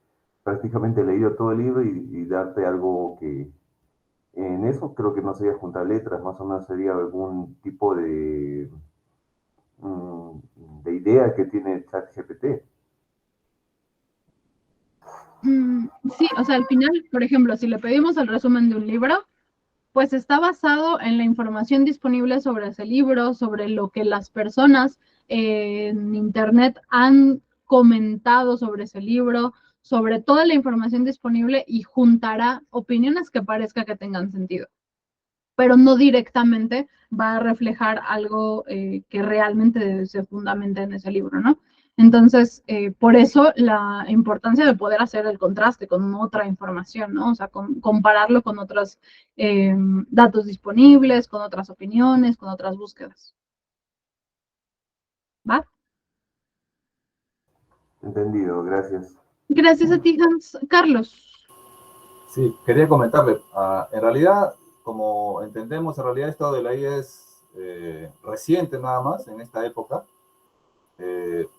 prácticamente leído todo el libro y darte algo que en eso creo que no sería juntar letras, más o menos sería algún tipo de idea que tiene ChatGPT. Sí, o sea, al final, por ejemplo, si le pedimos el resumen de un libro, pues está basado en la información disponible sobre ese libro, sobre lo que las personas en Internet han comentado sobre ese libro, sobre toda la información disponible y juntará opiniones que parezca que tengan sentido, pero no directamente va a reflejar algo que realmente se fundamenta en ese libro, ¿no? Entonces, por eso la importancia de poder hacer el contraste con otra información, ¿no? O sea, compararlo con otros datos disponibles, con otras opiniones, con otras búsquedas. ¿Va? Entendido, gracias. Gracias a ti, Hans. Carlos. Sí, quería comentarle, en realidad, como entendemos, en realidad esto de la IA es reciente nada más en esta época.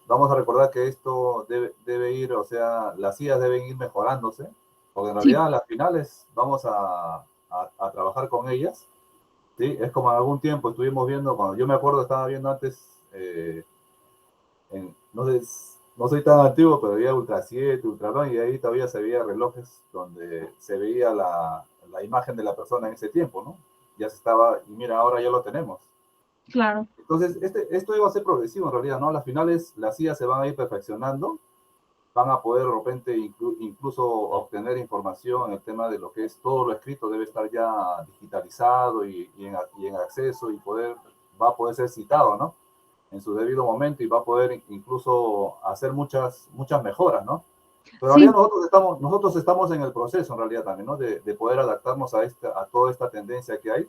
Vamos a recordar que esto debe ir, o sea, las IAs deben ir mejorándose, porque en realidad a las finales vamos a trabajar con ellas, ¿sí? Es como en algún tiempo estuvimos viendo, cuando yo me acuerdo, estaba viendo antes, no soy tan antiguo, pero había Ultra 7, Ultron, y ahí todavía se veía relojes donde se veía la imagen de la persona en ese tiempo, ¿no? Ya se estaba, y mira, ahora ya lo tenemos. Claro. Entonces, esto iba a ser progresivo en realidad, ¿no? A las finales, las IA se van a ir perfeccionando, van a poder de repente incluso obtener información en el tema de lo que es todo lo escrito, debe estar ya digitalizado y en acceso y va a poder ser citado, ¿no? En su debido momento y va a poder incluso hacer muchas mejoras, ¿no? Pero en realidad nosotros estamos en el proceso en realidad también, ¿no? De poder adaptarnos a toda esta tendencia que hay,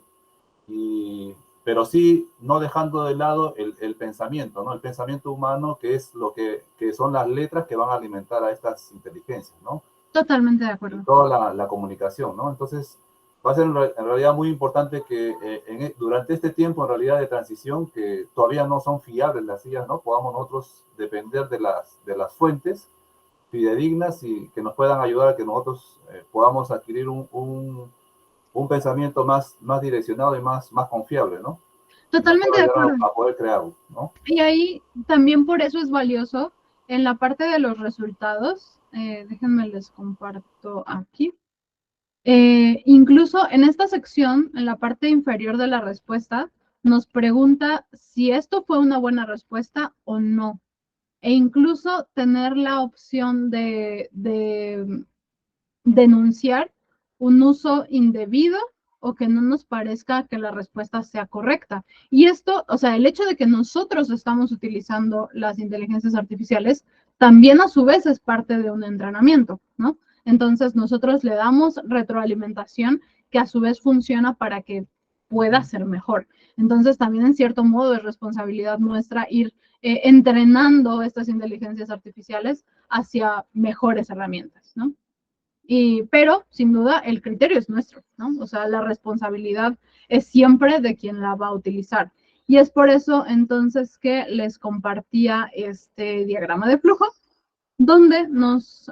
pero sí no dejando de lado el pensamiento, ¿no? El pensamiento humano, que es lo que son las letras que van a alimentar a estas inteligencias, ¿no? Totalmente de acuerdo. Y toda la comunicación, ¿no? Entonces, va a ser en realidad muy importante que durante este tiempo en realidad de transición, que todavía no son fiables las IAs, ¿no? Podamos nosotros depender de las fuentes fidedignas y que nos puedan ayudar a que nosotros podamos adquirir un pensamiento más direccionado y más confiable, ¿no? Totalmente de acuerdo. A poder crearlo, ¿no? Y ahí también por eso es valioso en la parte de los resultados. Déjenme les comparto aquí. Incluso en esta sección, en la parte inferior de la respuesta, nos pregunta si esto fue una buena respuesta o no. E incluso tener la opción de denunciar un uso indebido o que no nos parezca que la respuesta sea correcta. Y esto, o sea, el hecho de que nosotros estamos utilizando las inteligencias artificiales, también a su vez es parte de un entrenamiento, ¿no? Entonces nosotros le damos retroalimentación que a su vez funciona para que pueda ser mejor. Entonces también en cierto modo es responsabilidad nuestra ir entrenando estas inteligencias artificiales hacia mejores herramientas, ¿no? Pero, sin duda, el criterio es nuestro, ¿no? O sea, la responsabilidad es siempre de quien la va a utilizar. Y es por eso, entonces, que les compartía este diagrama de flujo, donde nos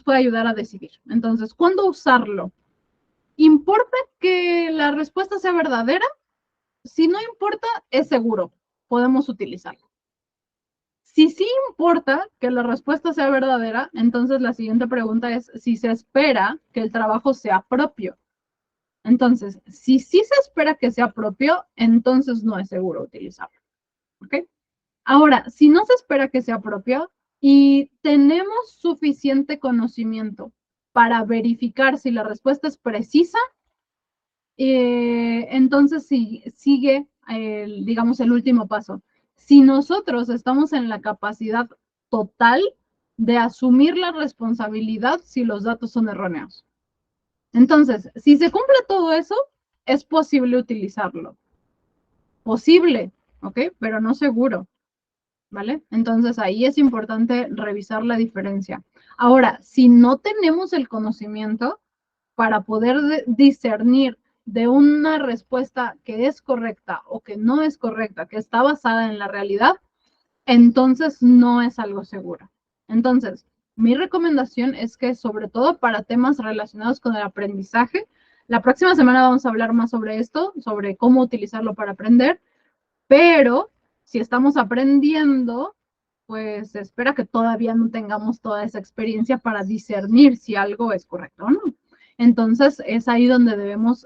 puede ayudar a decidir. Entonces, ¿cuándo usarlo? ¿Importa que la respuesta sea verdadera? Si no importa, es seguro, podemos utilizarlo. Si sí importa que la respuesta sea verdadera, entonces la siguiente pregunta es si se espera que el trabajo sea propio. Entonces, si sí se espera que sea propio, entonces no es seguro utilizarlo. ¿Ok? Ahora, si no se espera que sea propio y tenemos suficiente conocimiento para verificar si la respuesta es precisa, entonces sigue, digamos, el último paso. Si nosotros estamos en la capacidad total de asumir la responsabilidad si los datos son erróneos. Entonces, si se cumple todo eso, es posible utilizarlo. Posible, ¿ok? Pero no seguro, ¿vale? Entonces, ahí es importante revisar la diferencia. Ahora, si no tenemos el conocimiento para poder discernir de una respuesta que es correcta o que no es correcta, que está basada en la realidad, entonces no es algo seguro. Entonces, mi recomendación es que, sobre todo para temas relacionados con el aprendizaje, la próxima semana vamos a hablar más sobre esto, sobre cómo utilizarlo para aprender, pero si estamos aprendiendo, pues se espera que todavía no tengamos toda esa experiencia para discernir si algo es correcto o no. Entonces, es ahí donde debemos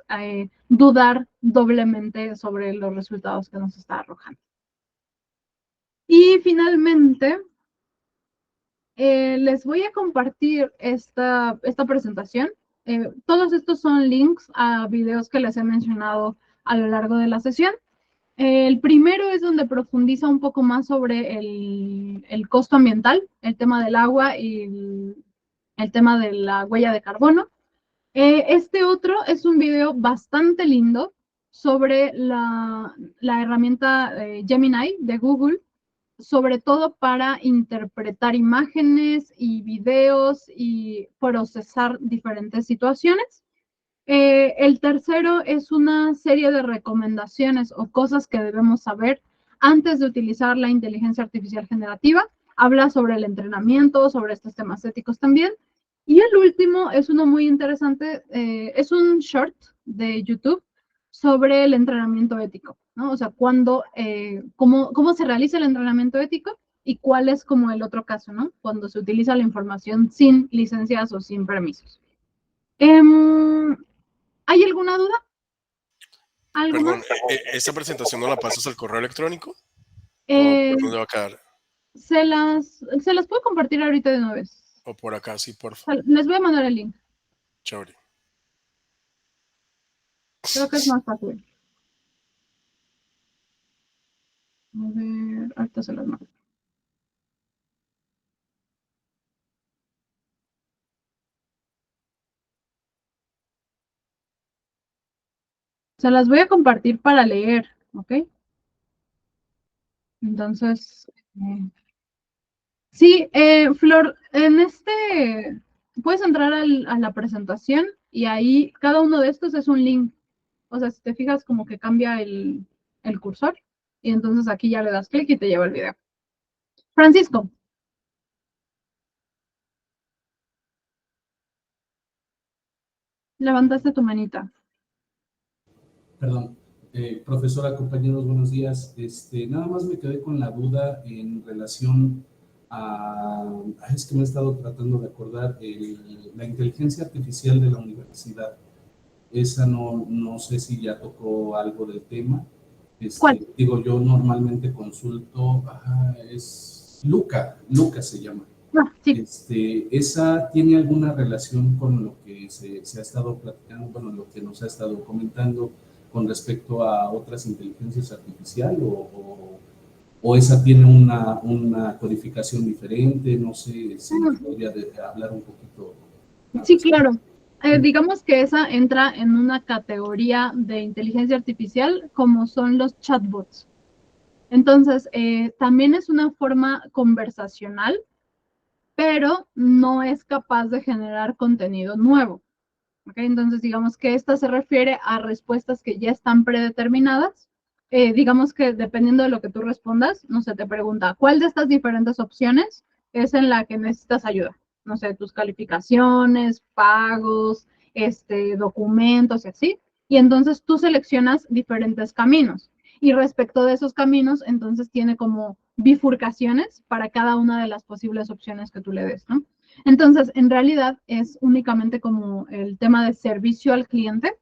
dudar doblemente sobre los resultados que nos está arrojando. Y finalmente, les voy a compartir esta presentación. Todos estos son links a videos que les he mencionado a lo largo de la sesión. El primero es donde profundiza un poco más sobre el costo ambiental, el tema del agua y el tema de la huella de carbono. Este otro es un video bastante lindo sobre la herramienta Gemini de Google, sobre todo para interpretar imágenes y videos y procesar diferentes situaciones. El tercero es una serie de recomendaciones o cosas que debemos saber antes de utilizar la inteligencia artificial generativa. Habla sobre el entrenamiento, sobre estos temas éticos también. Y el último es uno muy interesante, es un short de YouTube sobre el entrenamiento ético, ¿no? O sea, cómo se realiza el entrenamiento ético y cuál es como el otro caso, ¿no? Cuando se utiliza la información sin licencias o sin permisos. ¿Hay alguna duda? ¿Algo Perdón, más? ¿esta presentación no la pasas al correo electrónico? ¿O dónde va a quedar? Se las puedo compartir ahorita de una vez. O por acá, sí, por favor. Les voy a mandar el link. Chévere. Creo que es más fácil. A ver, ahorita se las mando. Se las voy a compartir para leer, ¿ok? Entonces, sí, Flor, puedes entrar a la presentación y ahí cada uno de estos es un link. O sea, si te fijas como que cambia el cursor y entonces aquí ya le das clic y te lleva el video. Francisco. Levantaste tu manita. Perdón. Profesora, compañeros, buenos días. Nada más me quedé con la duda en relación es que me he estado tratando de acordar, la inteligencia artificial de la universidad. Esa no sé si ya tocó algo del tema. ¿Cuál? Digo, yo normalmente consulto, es Luca se llama. Sí. ¿Esa tiene alguna relación con lo que se ha estado platicando, bueno, lo que nos ha estado comentando con respecto a otras inteligencias artificiales o esa tiene una codificación diferente? No sé si podría hablar un poquito. Sí, claro. Digamos que esa entra en una categoría de inteligencia artificial como son los chatbots. Entonces, también es una forma conversacional, pero no es capaz de generar contenido nuevo. ¿Okay? Entonces, digamos que esta se refiere a respuestas que ya están predeterminadas. Digamos que dependiendo de lo que tú respondas, no sé, te pregunta, ¿cuál de estas diferentes opciones es en la que necesitas ayuda. No sé, tus calificaciones, pagos, documentos y así. Y entonces tú seleccionas diferentes caminos. Y respecto de esos caminos, entonces tiene como bifurcaciones para cada una de las posibles opciones que tú le des, ¿no? Entonces, en realidad es únicamente como el tema de servicio al cliente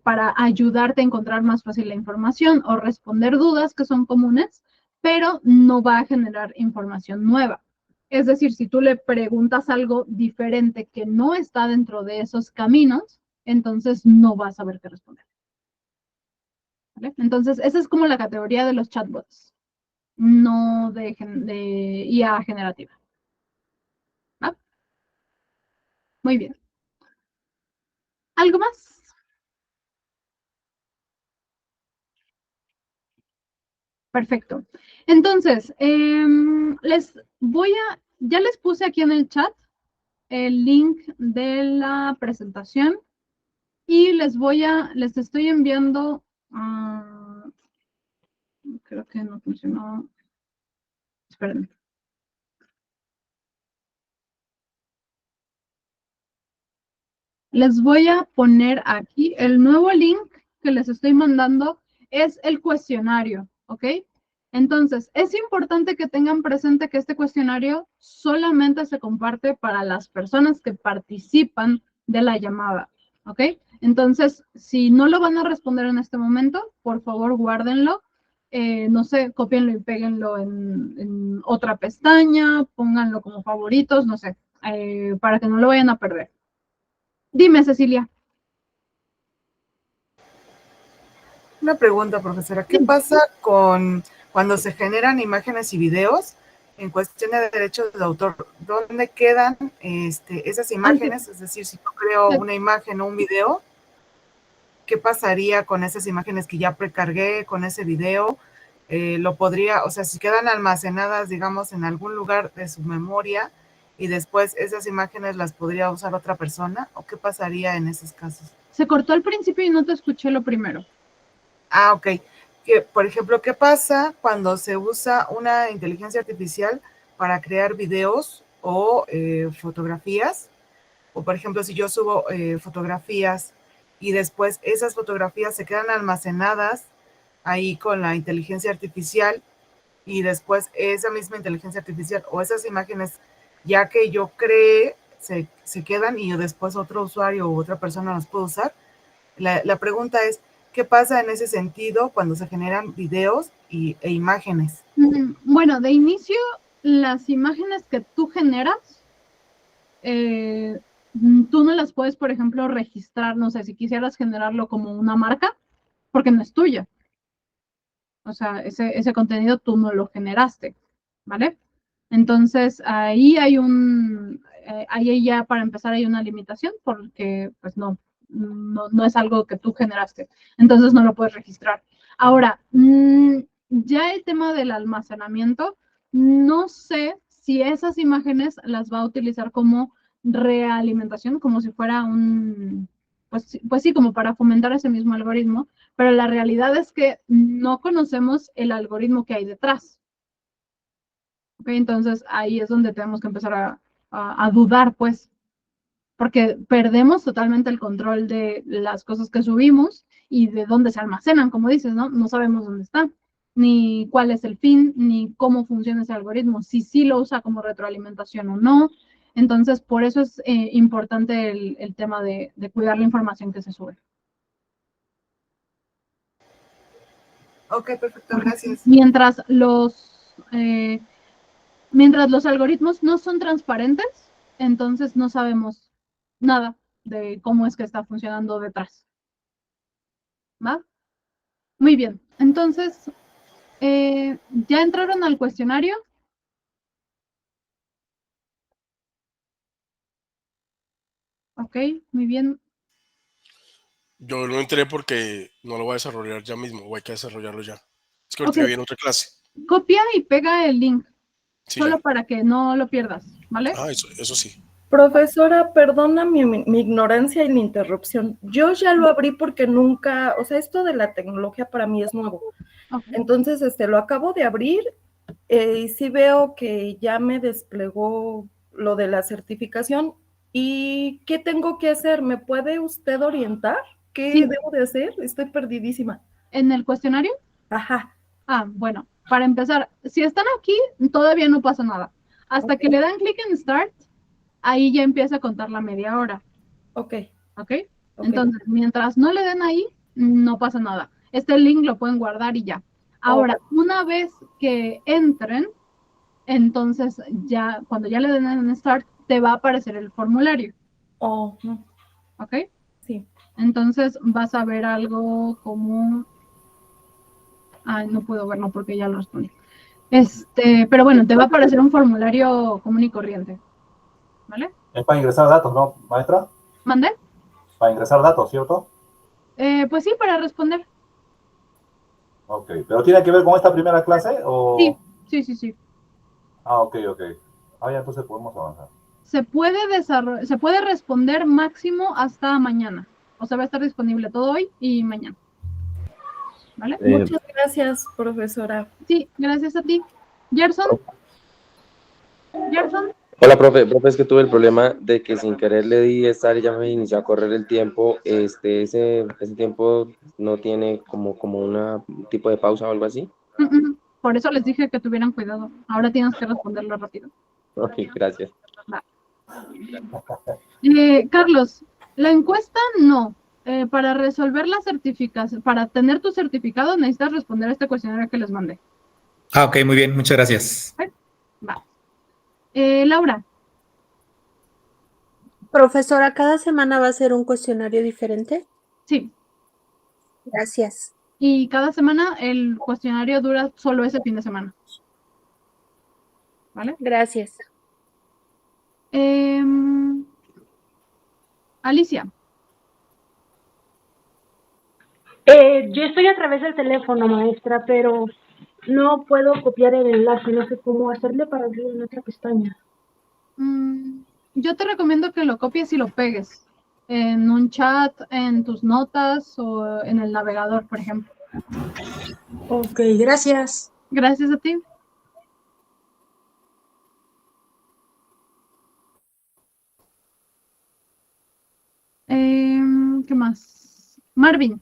para ayudarte a encontrar más fácil la información o responder dudas que son comunes, pero no va a generar información nueva. Es decir, si tú le preguntas algo diferente que no está dentro de esos caminos, entonces no vas a saber qué responder. ¿Vale? Entonces, esa es como la categoría de los chatbots, no de IA generativa. ¿Va? Muy bien. ¿Algo más? Perfecto. Entonces, ya les puse aquí en el chat el link de la presentación y les estoy enviando, creo que no funcionó. Espérenme. Les voy a poner aquí el nuevo link que les estoy mandando, es el cuestionario, ¿ok? Entonces, es importante que tengan presente que este cuestionario solamente se comparte para las personas que participan de la llamada, ¿ok? Entonces, si no lo van a responder en este momento, por favor, guárdenlo. No sé, cópienlo y péguenlo en otra pestaña, pónganlo como favoritos, no sé, para que no lo vayan a perder. Dime, Cecilia. Una pregunta, profesora. ¿Qué pasa con cuando se generan imágenes y videos en cuestión de derechos de autor? ¿Dónde quedan esas imágenes? Es decir, si yo creo una imagen o un video, ¿qué pasaría con esas imágenes que ya precargué con ese video? Lo podría, o sea, si quedan almacenadas, digamos, en algún lugar de su memoria y después esas imágenes las podría usar otra persona, ¿o qué pasaría en esos casos? Se cortó al principio y no te escuché lo primero. Ah, ok. Que, por ejemplo, ¿qué pasa cuando se usa una inteligencia artificial para crear videos o fotografías? O, por ejemplo, si yo subo fotografías y después esas fotografías se quedan almacenadas ahí con la inteligencia artificial y después esa misma inteligencia artificial o esas imágenes ya que yo creé se quedan y después otro usuario u otra persona las puede usar. La pregunta es, ¿qué pasa en ese sentido cuando se generan videos e imágenes? Bueno, de inicio, las imágenes que tú generas, tú no las puedes, por ejemplo, registrar, no sé, si quisieras generarlo como una marca, porque no es tuya. O sea, ese contenido tú no lo generaste, ¿vale? Entonces, ahí ahí ya para empezar hay una limitación porque, pues no es algo que tú generaste. Entonces, no lo puedes registrar. Ahora, ya el tema del almacenamiento, no sé si esas imágenes las va a utilizar como realimentación, como si fuera pues sí, como para fomentar ese mismo algoritmo, pero la realidad es que no conocemos el algoritmo que hay detrás. ¿Okay? Entonces, ahí es donde tenemos que empezar a dudar, pues, porque perdemos totalmente el control de las cosas que subimos y de dónde se almacenan, como dices, ¿no? No sabemos dónde están, ni cuál es el fin, ni cómo funciona ese algoritmo, si sí lo usa como retroalimentación o no. Entonces, por eso es importante el tema de cuidar la información que se sube. Ok, perfecto, gracias. Mientras los algoritmos no son transparentes, entonces no sabemos nada de cómo es que está funcionando detrás. ¿Va? Muy bien. Entonces, ¿ya entraron al cuestionario? Ok, muy bien. Yo no entré porque no lo voy a desarrollar ya mismo, o hay que desarrollarlo ya. Es que ahorita viene otra clase. Copia y pega el link, Sí, solo ya. para que no lo pierdas, ¿vale? Ah, eso sí. Profesora, perdona mi ignorancia y mi interrupción. Yo ya lo abrí porque nunca, o sea, esto de la tecnología para mí es nuevo. Okay. Entonces, lo acabo de abrir Y sí veo que ya me desplegó lo de la certificación. ¿Y qué tengo que hacer? ¿Me puede usted orientar? ¿Qué Sí. debo de hacer? Estoy perdidísima. ¿En el cuestionario? Ajá. Ah, bueno, para empezar, si están aquí, todavía no pasa nada. Hasta que le dan clic en Start, ahí ya empieza a contar la media hora. Ok. ¿Ok? Entonces, mientras no le den ahí, no pasa nada. Este link lo pueden guardar y ya. Ahora, una vez que entren, entonces ya, cuando ya le den en Start, te va a aparecer el formulario. Oh. ¿Ok? Sí. Entonces vas a ver algo como... Ay, no puedo verlo porque ya lo respondí. Pero bueno, te va a aparecer un formulario común y corriente. ¿Vale? Es para ingresar datos, ¿no, maestra? ¿Mandé? Para ingresar datos, ¿cierto? Pues sí, para responder. Ok, ¿pero tiene que ver con esta primera clase o...? Sí. Ah, ok. Ah, ya, entonces podemos avanzar. Se puede responder máximo hasta mañana. O sea, va a estar disponible todo hoy y mañana. ¿Vale? Muchas gracias, profesora. Sí, gracias a ti. Gerson. Gerson. Hola, profe. Profe, es que tuve el problema de que sin querer le di estar y ya me inició a correr el tiempo. Ese tiempo no tiene como un tipo de pausa o algo así. Por eso les dije que tuvieran cuidado. Ahora tienes que responderlo rápido. Ok, gracias. Va. Carlos, la encuesta no. Para resolver la certificación, para tener tu certificado, necesitas responder a este cuestionario que les mandé. Ah, ok, muy bien, muchas gracias. Va. Laura. Profesora, ¿cada semana va a ser un cuestionario diferente? Sí. Gracias. Y cada semana el cuestionario dura solo ese fin de semana. ¿Vale? Gracias. Alicia. Yo estoy a través del teléfono, maestra, pero no puedo copiar el enlace, no sé cómo hacerle para abrir en otra pestaña. Yo te recomiendo que lo copies y lo pegues en un chat, en tus notas o en el navegador, por ejemplo. Ok, gracias. Gracias a ti. ¿Qué más? Marvin.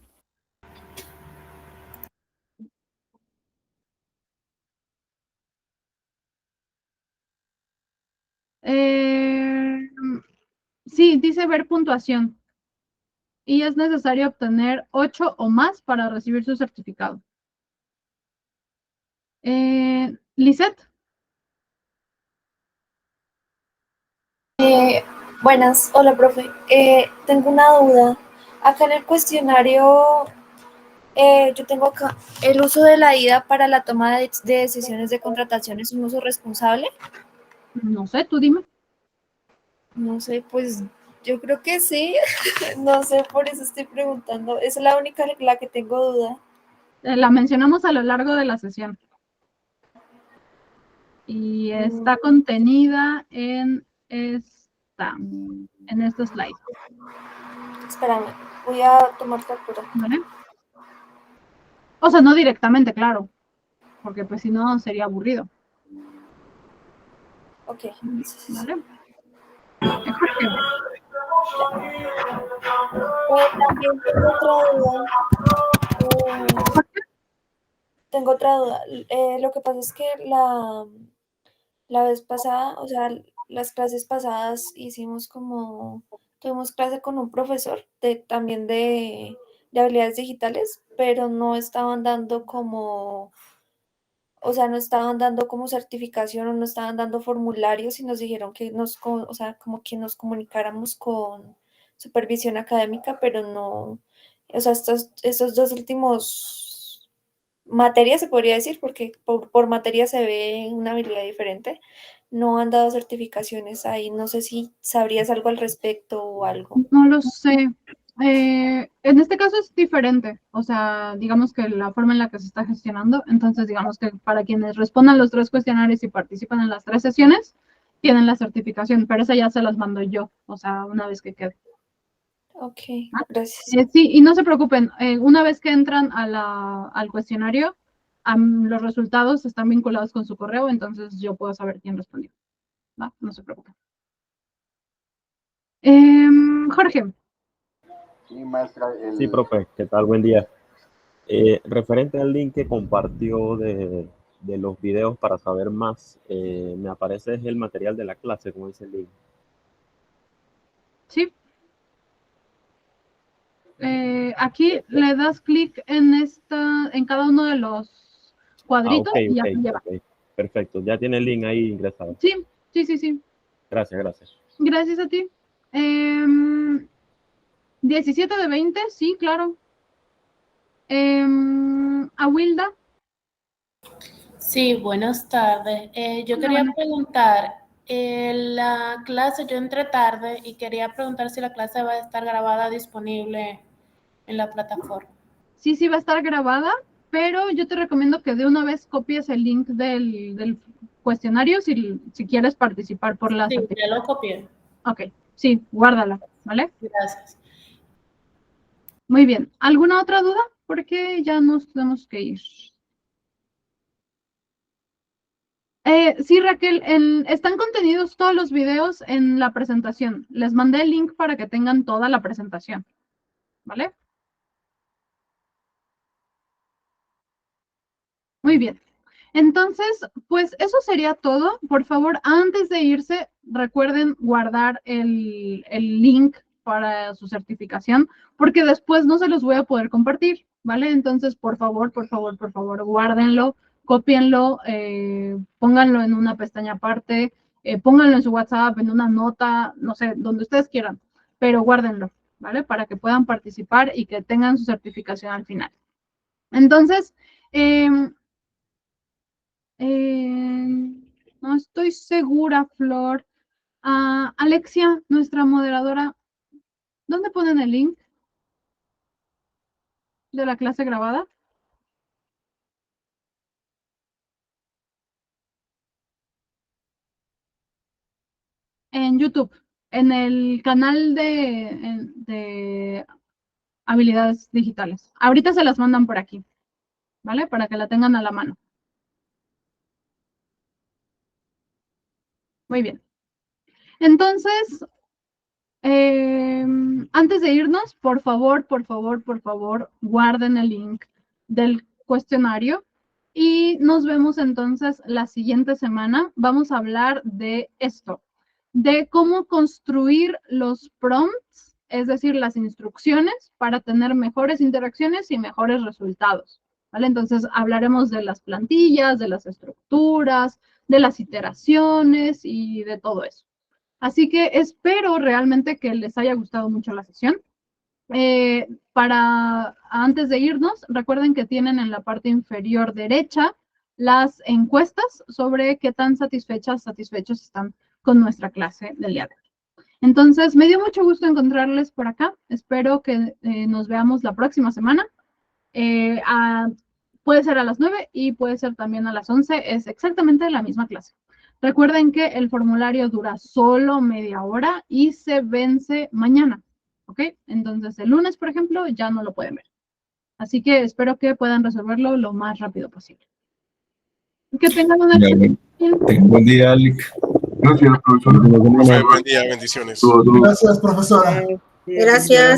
Sí, dice ver puntuación. Y es necesario obtener 8 o más para recibir su certificado. Lisette. Buenas, hola profe. Tengo una duda. Acá en el cuestionario, yo tengo acá, ¿el uso de la IA para la toma de decisiones de contratación es un uso responsable? No sé, tú dime. No sé, pues yo creo que sí. No sé, por eso estoy preguntando. Es la única la que tengo duda. La mencionamos a lo largo de la sesión. Y está contenida en esta slide. Espérame, voy a tomar captura. ¿Vale? O sea, no directamente, claro, porque pues si no sería aburrido. Ok. ¿Vale? También tengo otra duda. Tengo otra duda. Lo que pasa es que la vez pasada, o sea, las clases pasadas tuvimos clase con un profesor también de habilidades digitales, pero no estaban dando como, o sea, no estaban dando como certificación o no estaban dando formularios y nos dijeron que o sea, como que nos comunicáramos con supervisión académica, pero no, o sea, estos dos últimos materias se podría decir, porque por materia se ve una habilidad diferente, no han dado certificaciones ahí. No sé si sabrías algo al respecto o algo. No lo sé. En este caso es diferente, o sea, digamos que la forma en la que se está gestionando, entonces digamos que para quienes respondan los 3 cuestionarios y participan en las 3 sesiones, tienen la certificación, pero esa ya se las mando yo, o sea, una vez que quede. Ok, gracias. Sí, y no se preocupen, una vez que entran al cuestionario, los resultados están vinculados con su correo, entonces yo puedo saber quién respondió. ¿Va? No se preocupen. Jorge. Sí, maestra. Sí, profe, ¿qué tal? Buen día. Referente al link que compartió de los videos para saber más, me aparece el material de la clase, como dice el link. Sí. Aquí le das clic en cada uno de los cuadritos y ya te lleva. Ok. Perfecto, ya tiene el link ahí ingresado. Sí. Gracias. Gracias a ti. 17 de 20, sí, claro. Awilda. Sí, buenas tardes. Yo quería preguntar, la clase, yo entré tarde y quería preguntar si la clase va a estar grabada disponible en la plataforma. Sí, va a estar grabada, pero yo te recomiendo que de una vez copies el link del cuestionario si quieres participar por la... Sí, ya lo copié. Ok, sí, guárdala, ¿vale? Gracias. Muy bien. ¿Alguna otra duda? Porque ya nos tenemos que ir. Sí, Raquel, están contenidos todos los videos en la presentación. Les mandé el link para que tengan toda la presentación, ¿vale? Muy bien. Entonces, pues eso sería todo. Por favor, antes de irse, recuerden guardar el link para su certificación, porque después no se los voy a poder compartir, ¿vale? Entonces, por favor, guárdenlo, cópienlo, pónganlo en una pestaña aparte, pónganlo en su WhatsApp, en una nota, no sé, donde ustedes quieran, pero guárdenlo, ¿vale? Para que puedan participar y que tengan su certificación al final. Entonces, no estoy segura, Flor. Alexia, nuestra moderadora, ¿dónde ponen el link de la clase grabada? En YouTube, en el canal de habilidades digitales. Ahorita se las mandan por aquí, ¿vale? Para que la tengan a la mano. Muy bien. Entonces, antes de irnos, por favor, guarden el link del cuestionario y nos vemos entonces la siguiente semana. Vamos a hablar de esto, de cómo construir los prompts, es decir, las instrucciones para tener mejores interacciones y mejores resultados, ¿vale? Entonces hablaremos de las plantillas, de las estructuras, de las iteraciones y de todo eso. Así que espero realmente que les haya gustado mucho la sesión. Antes de irnos, recuerden que tienen en la parte inferior derecha las encuestas sobre qué tan satisfechos están con nuestra clase del día de hoy. Entonces, me dio mucho gusto encontrarles por acá. Espero que nos veamos la próxima semana. Puede ser a las 9 y puede ser también a las 11. Es exactamente la misma clase. Recuerden que el formulario dura solo media hora y se vence mañana, ¿ok? Entonces, el lunes, por ejemplo, ya no lo pueden ver. Así que espero que puedan resolverlo lo más rápido posible. Que tengan una buen día, Alec. Gracias, profesor. Buen día, bendiciones. Gracias, profesora. Gracias.